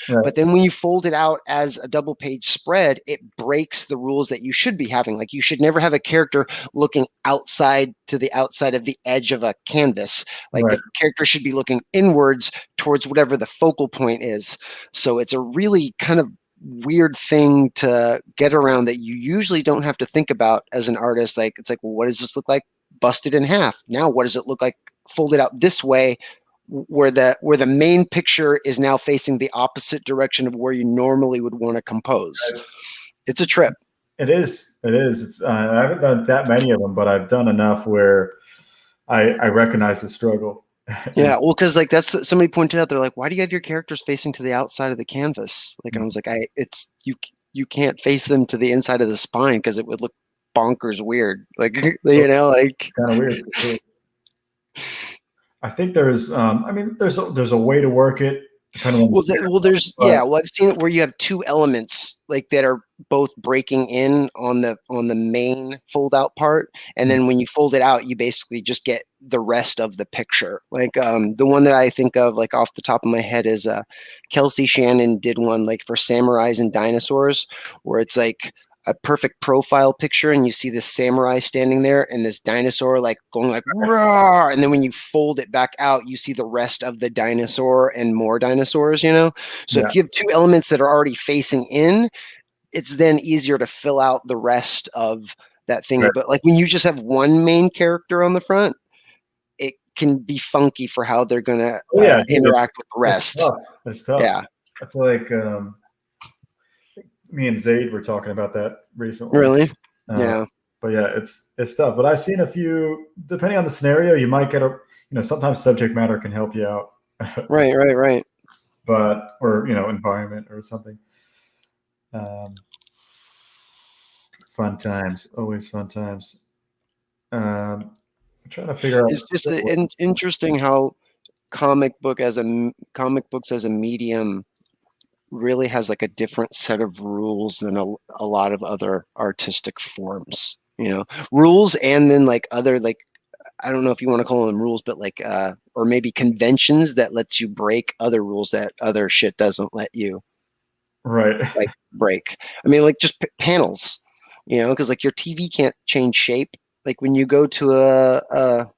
Right. But then when you fold it out as a double page spread, it breaks the rules that you should be having. Like you should never have a character looking outside to the outside of the edge of a canvas. Like Right. the character should be looking inwards towards whatever the focal point is. So it's a really kind of weird thing to get around that you usually don't have to think about as an artist. Like it's like, well, what does this look like busted in half? Now what does it look like folded out this way, where the main picture is now facing the opposite direction of where you normally would want to compose? Right. It's a trip. It is. It's I haven't done that many of them, but I've done enough where I recognize the struggle. Yeah, well, because like that's somebody pointed out, they're like, why do you have your characters facing to the outside of the canvas? Like, and I was like, it's you can't face them to the inside of the spine because it would look bonkers weird. Like like kind of weird. For sure. I think there's there's a way to work it depending on I've seen it where you have two elements like that are both breaking in on the main fold out part, and then when you fold it out, you basically just get the rest of the picture. Like the one that I think of like off the top of my head is Kelsey Shannon did one like for samurais and dinosaurs, where it's like a perfect profile picture and you see this samurai standing there and this dinosaur like going like roar, and then when you fold it back out you see the rest of the dinosaur and more dinosaurs. So if you have two elements that are already facing in, it's then easier to fill out the rest of that thing. Right. But like when you just have one main character on the front, it can be funky for how they're gonna interact with the rest. It's tough. Yeah, I feel like me and Zaid were talking about that recently. Really? Yeah. But yeah, it's tough. But I've seen a few, depending on the scenario, you might get sometimes subject matter can help you out. Right. But, or, environment or something. Fun times, always fun times. I'm trying to figure out. It's just interesting how comic books as a medium really has like a different set of rules than a lot of other artistic forms, rules, and then like other, like, I don't know if you want to call them rules, but like or maybe conventions that lets you break other rules that other shit doesn't let you like break. I mean, like just panels, because like your TV can't change shape. Like when you go to a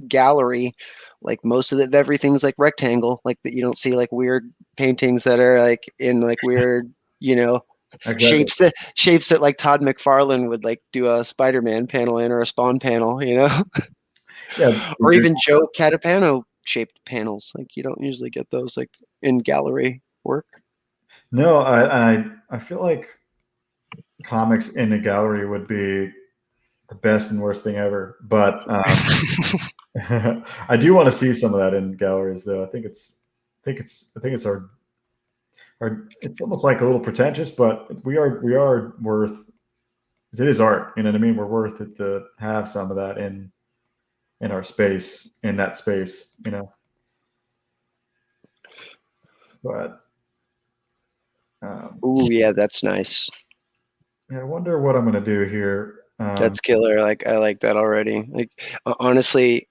gallery, like most of everything's like rectangle, like that. You don't see like weird paintings that are like in like weird, exactly. shapes that like Todd McFarlane would like do a Spider-Man panel in, or a Spawn panel, Yeah. Or even Joe Catapano shaped panels. Like you don't usually get those like in gallery work. No, I feel like comics in a gallery would be the best and worst thing ever. But I do want to see some of that in galleries, though. I think it's our. It's almost like a little pretentious, but we are worth. It is art. You know what I mean? We're worth it to have some of that in our space, in that space. You know, but. Ooh, yeah, that's nice. Yeah, I wonder what I'm gonna do here. That's killer. Like I like that already. Like honestly,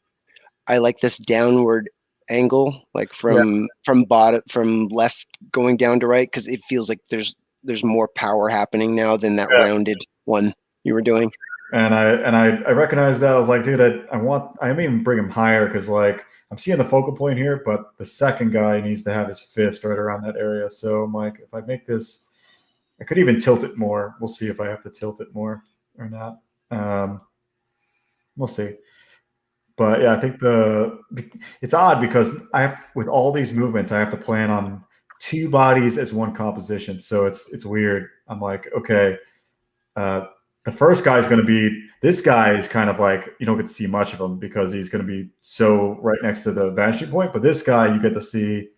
I like this downward angle, like Yeah, from bottom from left going down to right, because it feels like there's more power happening now than that yeah. rounded one you were doing. And I recognize that. I was like, dude, I may even bring him higher because like I'm seeing the focal point here, but the second guy needs to have his fist right around that area. So I'm like, if I make this, I could even tilt it more. We'll see if I have to tilt it more or not. Um, we'll see. But yeah, I think it's odd because I have with all these movements, I have to plan on two bodies as one composition. So it's weird. I'm like, okay, uh, the first guy is going to be this guy is kind of like you don't get to see much of him because he's going to be so right next to the vanishing point. But this guy you get to see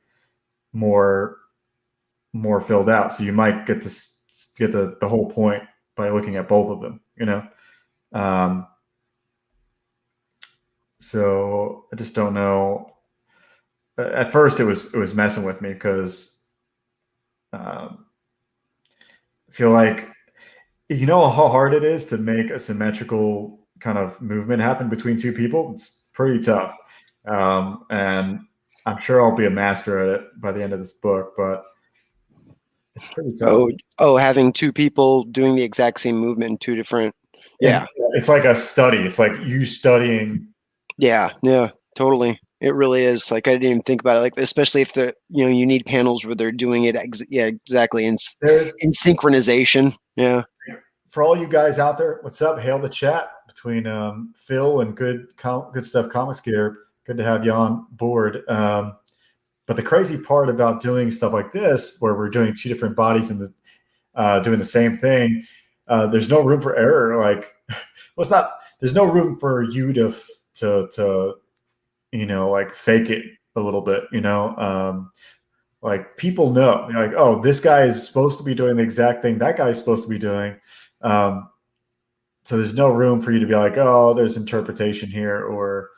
more filled out, so you might get to get the whole point by looking at both of them. You know. Um, so I just don't know. At first, it was messing with me because um, I feel like you know how hard it is to make a symmetrical kind of movement happen between two people. It's pretty tough, and I'm sure I'll be a master at it by the end of this book. But it's pretty tough. Oh, having two people doing the exact same movement in two different. And Yeah, it's like a study. It's like you studying. yeah, totally. It really is. Like I didn't even think about it. Like especially if you need panels where they're doing it. Yeah, exactly There's in synchronization. Yeah. for all you guys out there. What's up? Hail the chat between Phil and good stuff comics gear. Good to have you on board. But the crazy part about doing stuff like this, where we're doing two different bodies and doing the same thing, there's no room for error. Like, well, it's not. There's no room for you to like fake it a little bit. Like people know, like, oh, this guy is supposed to be doing the exact thing that guy is supposed to be doing. Um, so there's no room for you to be like, oh, there's interpretation here, or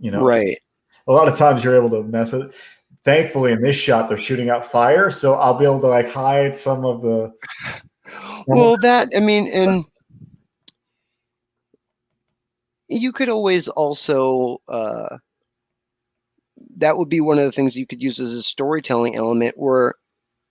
Right. a lot of times you're able to mess it. Thankfully, in this shot, they're shooting out fire, so I'll be able to like hide some of the. Well, that I mean, and you could always also that would be one of the things you could use as a storytelling element where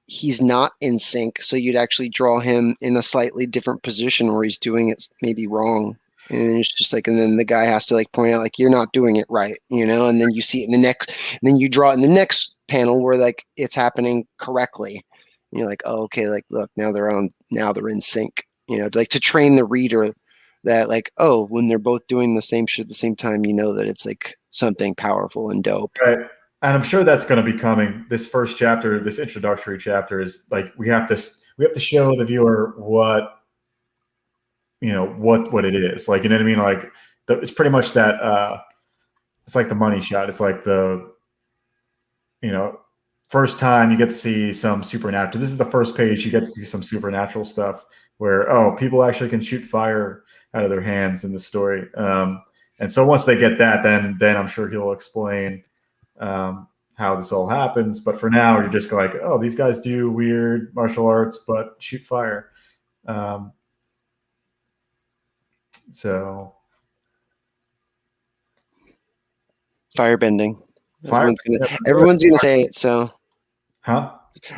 he's not in sync, so you'd actually draw him in a slightly different position where he's doing it maybe wrong. And it's just like, and then the guy has to like point out like you're not doing it right, and then you see it in the next, and then you draw it in the next panel where like it's happening correctly. And you're like, oh, okay, like look, now they're in sync, like to train the reader that like, oh, when they're both doing the same shit at the same time, that it's like something powerful and dope. Right. And I'm sure that's going to be coming. This first chapter, this introductory chapter, is like we have to show the viewer what it is. Like, you know what I mean? Like it's pretty much that. It's like the money shot. It's like the first time you get to see some supernatural. This is the first page you get to see some supernatural stuff where people actually can shoot fire out of their hands in the story. And so once they get that, then I'm sure he'll explain how this all happens. But for now, you're just like, oh, these guys do weird martial arts, but shoot fire. So Firebending. fire. Everyone's gonna say it. So Huh?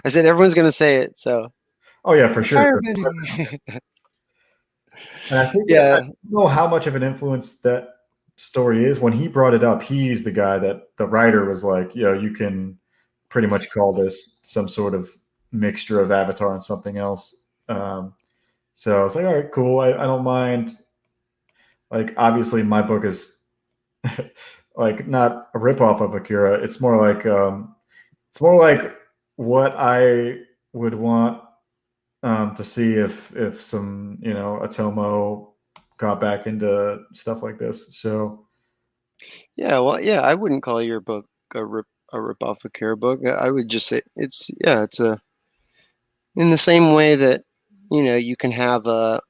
I said everyone's gonna say it. So Oh yeah, for sure. firebending. And I think I Yeah. don't know how much of an influence that story is. When he brought it up, he's the guy that the writer was like, you can pretty much call this some sort of mixture of Avatar and something else. So it's like, all right, cool. I don't mind. Like, obviously, my book is like not a ripoff of Akira. It's more like what I would want to see if some Atomo got back into stuff like this. So Yeah, well, yeah, I wouldn't call your book a rip off Akira book. I would just say it's a in the same way that you can have a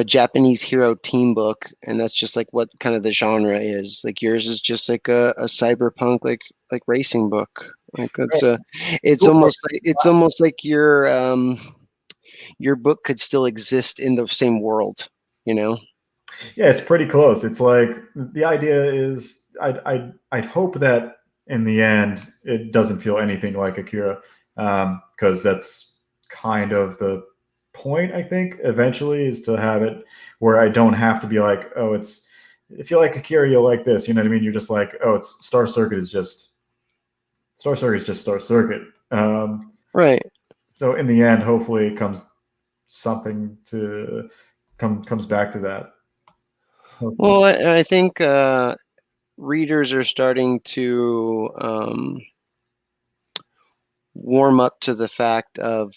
Japanese hero team book, and that's just like what kind of the genre is. Like yours is just like a cyberpunk like racing book. Like that's it's almost like your book could still exist in the same world, you know? yeah, it's pretty close. It's like the idea is I'd hope that in the end it doesn't feel anything like Akira, because that's kind of the point. I think eventually is to have it where I don't have to be like, oh, it's if you like Akira, you'll like this. You know what I mean? You're just like, oh, it's Star Circuit is just Star Circuit is just Star Circuit. Right. So in the end, hopefully, it comes something to comes back to that. Hopefully. Well, I think readers are starting to warm up to the fact of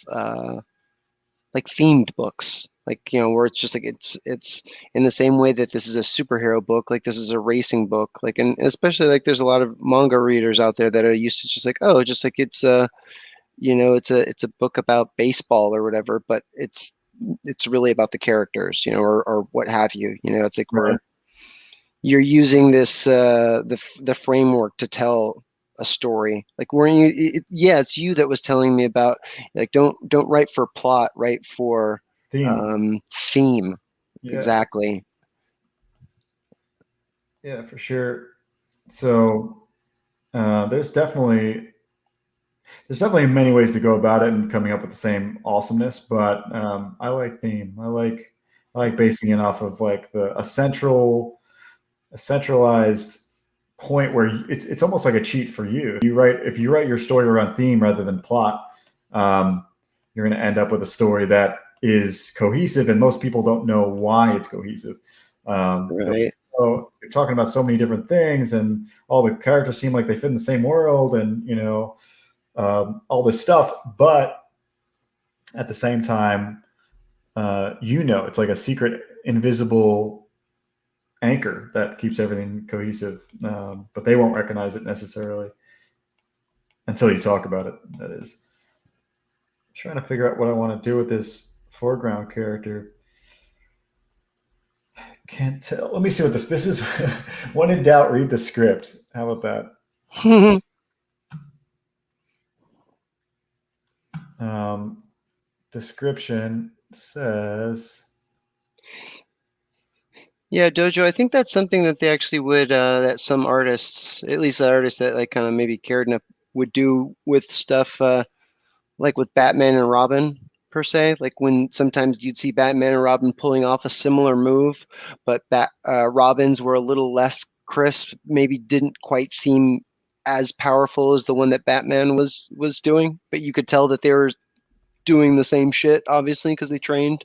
like themed books, like where it's just like it's in the same way that this is a superhero book, like this is a racing book, like, and especially like there's a lot of manga readers out there that are used to just like, oh, just like it's it's a book about baseball or whatever, but it's really about the characters, or what have you. It's like Right. you're using this the framework to tell a story. Like, weren't you yeah, it's you that was telling me about, like, don't write for plot, write for Theme. theme. Yeah. Exactly. Yeah, for sure. So there's definitely many ways to go about it and coming up with the same awesomeness. But I like theme. I like basing it off of like a centralized point where it's almost like a cheat for you. If you write your story around theme rather than plot, um, you're going to end up with a story that is cohesive, and most people don't know why it's cohesive. Right. So you're talking about so many different things, and all the characters seem like they fit in the same world, and all this stuff. But at the same time, it's like a secret, invisible anchor that keeps everything cohesive. But they won't recognize it necessarily until you talk about it. That is. I'm trying to figure out what I want to do with this foreground character. Can't tell. Let me see what this is. When in doubt, read the script. How about that? Description says. Yeah, Dojo, I think that's something that they actually would, that some artists, at least the artists that like kind of maybe cared enough, would do with stuff like with Batman and Robin per se. Like when sometimes you'd see Batman and Robin pulling off a similar move, but Robins were a little less crisp, maybe didn't quite seem as powerful as the one that Batman was doing, but you could tell that they were doing the same shit, obviously, because they trained.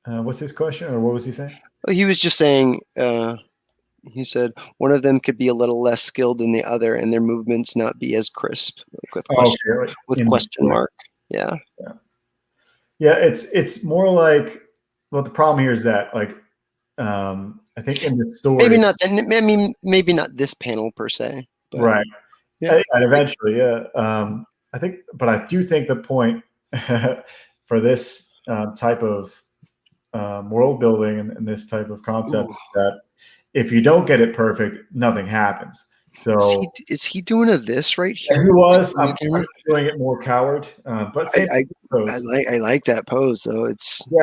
What's his question, or what was he saying? He was just saying, he said one of them could be a little less skilled than the other, and their movements not be as crisp, like Oh, okay, like with in the question story. mark. Yeah. Yeah. Yeah, it's more like, well, the problem here is that like I think in the Maybe story, not. I mean, maybe not this panel per se, but right? yeah. And eventually, yeah. I think, but I do think the point for this type of world building and this type of concept Ooh. is that if you don't get it perfect, nothing happens. So Is he doing a this right he here? was. I'm doing it more coward, but I, same I pose. I like that pose though. Yeah,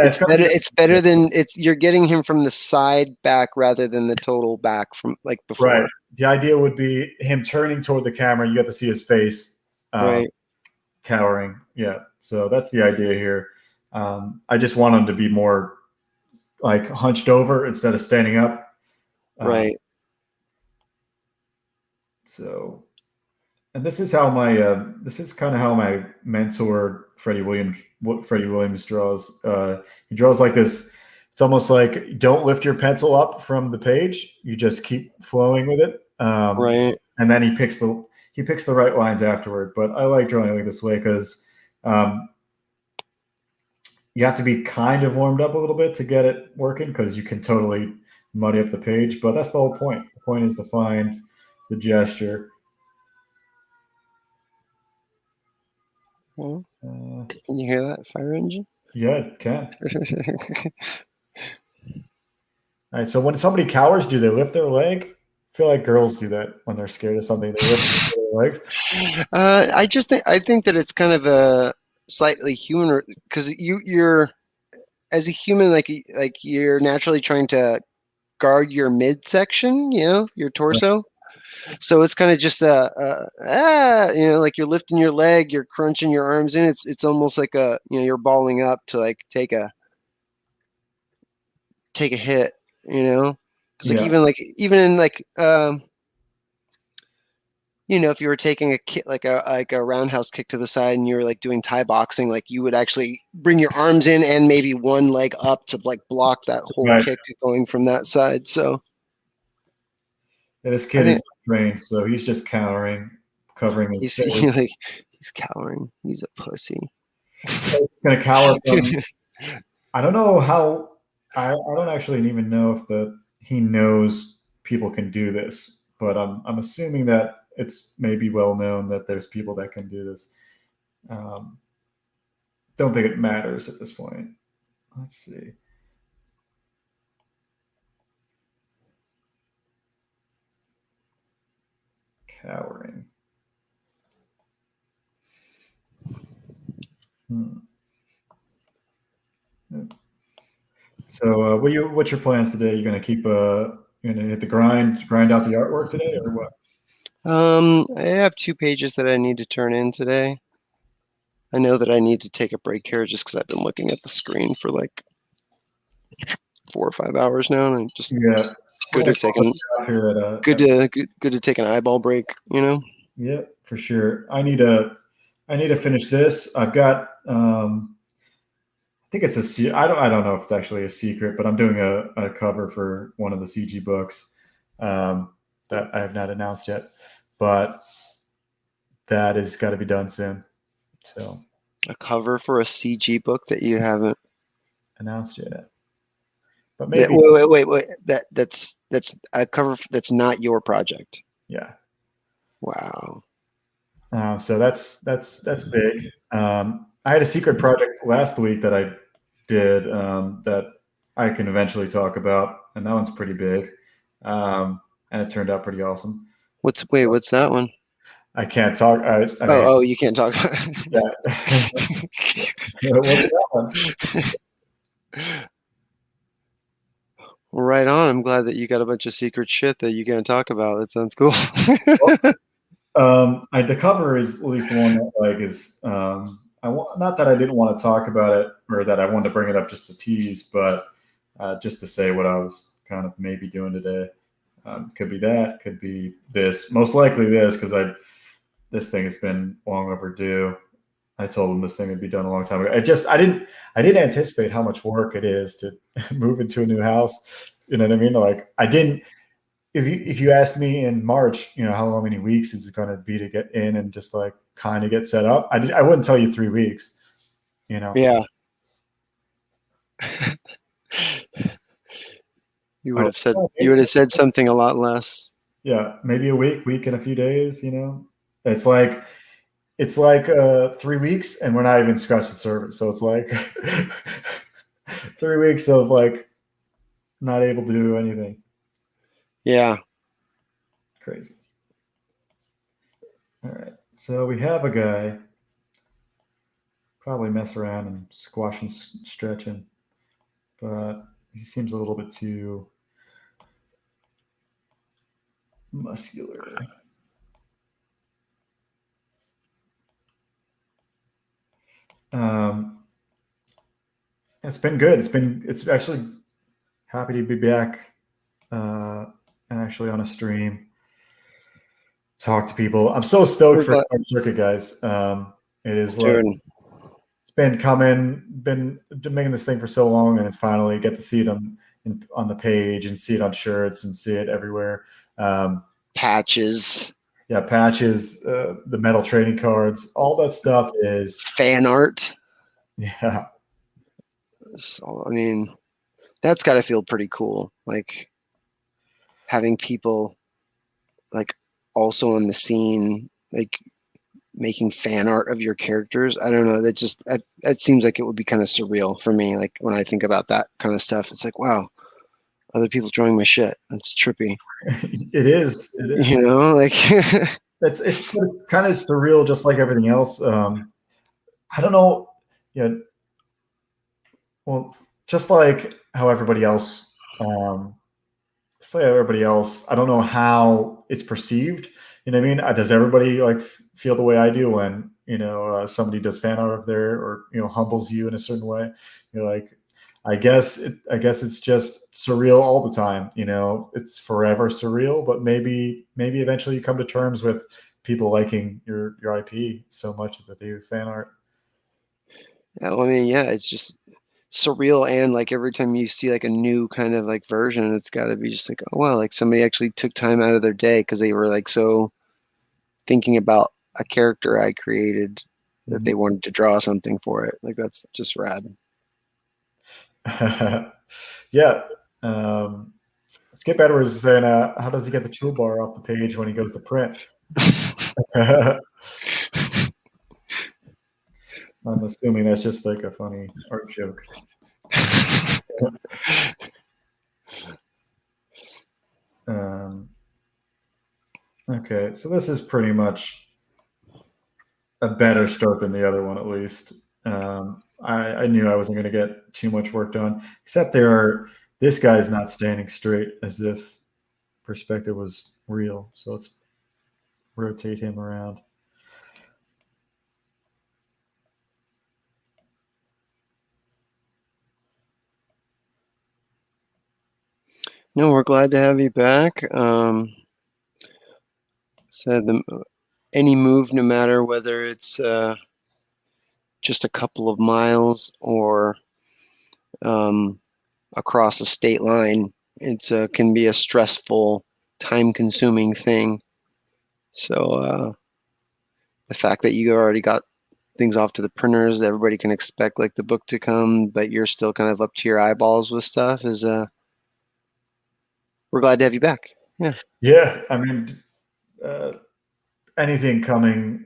it's gonna be. It's better than you're getting him from the side back rather than the total back from like Right. before. The idea would be him turning toward the camera. You get to see his face, Right. cowering. Yeah. So that's the idea here. I just want him to be more like hunched over instead of standing up. Right. So, and this is how this is kind of how my mentor Freddie Williams draws. He draws like this. It's almost like don't lift your pencil up from the page. You just keep flowing with it. Right. And then he picks the right lines afterward. But I like drawing like this way because you have to be kind of warmed up a little bit to get it working because you can totally muddy up the page. But that's the whole point. The point is to find the gesture. Well, Uh, can you hear that fire engine? yeah, it can. All right. So when somebody cowers, do they lift their leg? I feel like girls do that when they're scared of something. They lift their legs. I think that it's kind of a slightly human because you're as a human like you're naturally trying to guard your midsection, your torso. So it's kind of just like you're lifting your leg, you're crunching your arms in. It's almost like you're balling up to like take a hit, because Yeah. even in if you were taking a kick like a roundhouse kick to the side and you were like doing Thai boxing, like you would actually bring your arms in and maybe one leg up to like block that whole Right. kick going from that side. So And this I kid think is trained, so he's just cowering, covering his he's face. like he's cowering. He's a pussy. He's gonna cower from. I don't know how. I don't actually even know if he knows people can do this, but I'm assuming that it's maybe well known that there's people that can do this. Um, don't think it matters at this point. Let's see. Cowering. Hmm. So, what's your plans today? You're gonna keep you're gonna hit the grind out the artwork today, or what? I have 2 pages that I need to turn in today. I know that I need to take a break here just because I've been looking at the screen for like 4 or 5 hours now, and just Yeah, good we're to take an here good to take an eyeball break. yeah, for sure. I need to finish this. I've got I think it's I don't know if it's actually a secret, but I'm doing a cover for one of the CG books that I have not announced yet, but that has got to be done soon. So A cover for a CG book that you haven't. announced yet, but maybe Wait. That's a cover that's not your project. yeah. Wow. So that's big. I had a secret project last week that I did that I can eventually talk about, and that one's pretty big, and it turned out pretty awesome. What's that one? I can't talk. I mean, Oh, you can't talk about yeah. What's that one? Right on. I'm glad that you got a bunch of secret shit that you can't talk about. That sounds cool. The cover is at least the one that like is. Not that I didn't want to talk about it or that I wanted to bring it up just to tease, but just to say what I was kind of maybe doing today. Could be that, could be this. Most likely this because this thing has been long overdue. I told them this thing would be done a long time ago. I didn't anticipate how much work it is to move into a new house. You know what I mean? Like I didn't. If you asked me in March, how many weeks is it going to be to get in and just like kind of get set up? I wouldn't tell you 3 weeks. Yeah. You would have said something a lot less. Yeah, maybe a week and a few days. It's like 3 weeks, and we're not even scratched the surface. So it's like 3 weeks of like not able to do anything. Yeah. Crazy. All right, so we have a guy probably mess around and squash and stretching, but he seems a little bit too muscular. It's been good. It's actually happy to be back and actually on a stream. Talk to people. I'm so stoked for Hard Circuit, guys. It is like it's been making this thing for so long, and it's finally get to see it on the page and see it on shirts and see it everywhere. Patches. Yeah, patches, the metal trading cards, all that stuff is fan art. Yeah. So, I mean, that's got to feel pretty cool. Like having people like also on the scene, like making fan art of your characters. I don't know. That seems like it would be kind of surreal for me. Like when I think about that kind of stuff, it's like, wow, other people drawing my shit. That's trippy. It is. It is. You know, like It's kind of surreal, just like everything else. I don't know. Yeah. Well, just like how everybody else, just like everybody else, I don't know how it's perceived. You know what I mean? Does everybody like feel the way I do when somebody does fan art of their or humbles you in a certain way? You're like, I guess it's just surreal all the time. It's forever surreal, but maybe eventually you come to terms with people liking your IP so much that they do fan art. yeah, well, I mean, yeah, it's just surreal, and like every time you see like a new kind of like version, it's got to be just like, oh wow, like somebody actually took time out of their day because they were like so thinking about a character I created that Mhm. they wanted to draw something for it. Like that's just rad. Yeah. Um, Skip Edwards is saying, how does he get the toolbar off the page when he goes to print? I'm assuming that's just like a funny art joke. Um, okay, so this is pretty much a better start than the other one, at least. I knew I wasn't going to get too much work done, except this guy's not standing straight as if perspective was real. So let's rotate him around. No, we're glad to have you back. Said any move, no matter whether it's just a couple of miles or across a state line, it's can be a stressful, time-consuming thing. So the fact that you already got things off to the printers, everybody can expect like the book to come, but you're still kind of up to your eyeballs with stuff. Is we're glad to have you back. Yeah. Yeah, I mean, uh, anything coming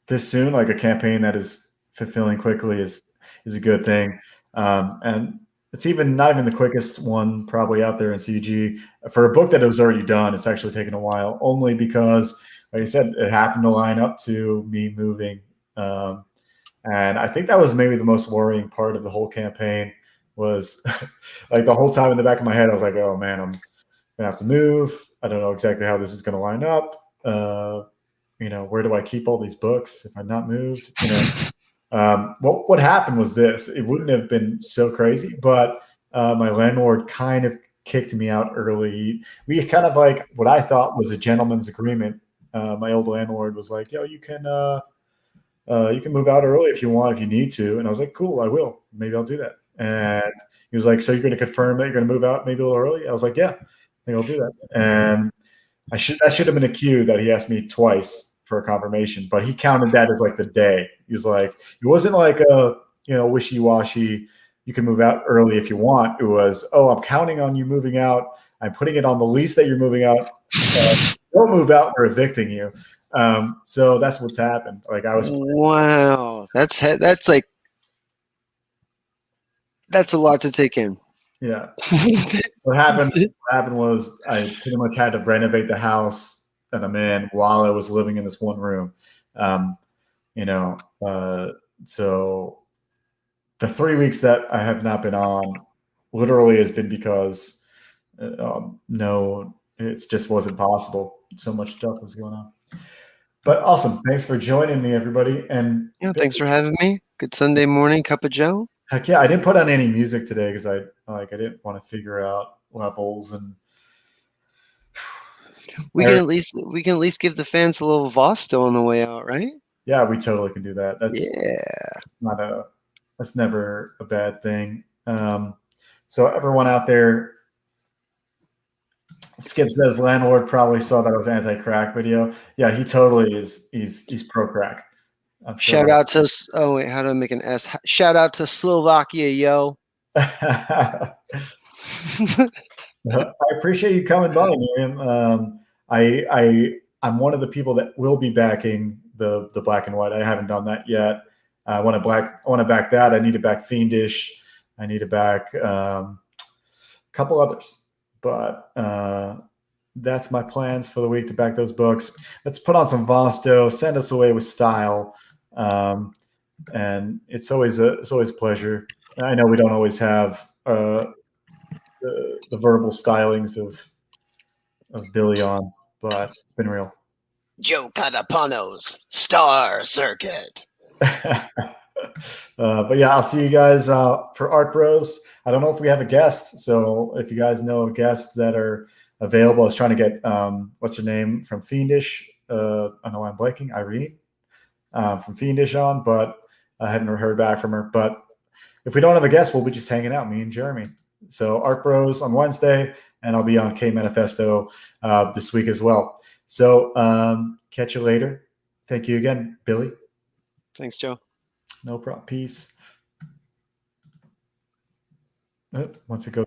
this soon, like a campaign that is fulfilling quickly, is a good thing. And it's not even the quickest one probably out there in CG for a book that was already done. It's actually taken a while, only because, like I said, it happened to line up to me moving. And I think that was maybe the most worrying part of the whole campaign was like the whole time in the back of my head, I was like, oh man, I'm gonna have to move. I don't know exactly how this is gonna line up. Where do I keep all these books if I'm not moved? What happened was this. It wouldn't have been so crazy, but my landlord kind of kicked me out early. We kind of like what I thought was a gentleman's agreement. My old landlord was like, "Yo, you can move out early if you want, if you need to." And I was like, "Cool, I will. Maybe I'll do that." And he was like, "So you're going to confirm that you're going to move out maybe a little early?" I was like, "Yeah, I think I'll do that." And that should have been a cue that he asked me twice for a confirmation, but he counted that as like the day. He was like, it wasn't like a wishy washy. You can move out early if you want. It was, oh, I'm counting on you moving out. I'm putting it on the lease that you're moving out. Don't move out. We're evicting you. So that's what's happened. Like I was. Wow, that's like that's a lot to take in. Yeah. What happened was I pretty much had to renovate the house that I'm in while I was living in this one room. Um, you know, so the 3 weeks that I have not been on literally has been because no, it just wasn't possible. So much stuff was going on. But awesome. Thanks for joining me, everybody. And Yeah, thanks for having me. Good Sunday morning, cup of Joe. heck yeah, I didn't put on any music today because I didn't want to figure out levels and We can at least give the fans a little Vosto on the way out, right? yeah, we totally can do that. Yeah. Not a that's never a bad thing. So everyone out there, Skip says landlord probably saw that it was anti-crack video. Yeah, he totally is. He's pro crack. I'm Shout sure. out to how do I make an S? Shout out to Slovakia, yo. I appreciate you coming by, Miriam. I'm one of the people that will be backing the black and white. I haven't done that yet. I want to back that. I need to back Fiendish. I need to back a couple others, but that's my plans for the week to back those books. Let's put on some Vosto, send us away with style, and it's always a pleasure. I know we don't always have the verbal stylings of Billy on, but it's been real. Joe Catapano's Star Circuit. But yeah, I'll see you guys for Art Bros. I don't know if we have a guest, so if you guys know guests that are available, I was trying to get what's her name from Fiendish. I know I'm blanking, Irene from Fiendish on, but I haven't heard back from her. But if we don't have a guest, we'll be just hanging out, me and Jeremy. So Art Bros on Wednesday, and I'll be on K Manifesto this week as well. So catch you later. Thank you again, Billy. Thanks, Joe. No problem. Peace. Once it goes.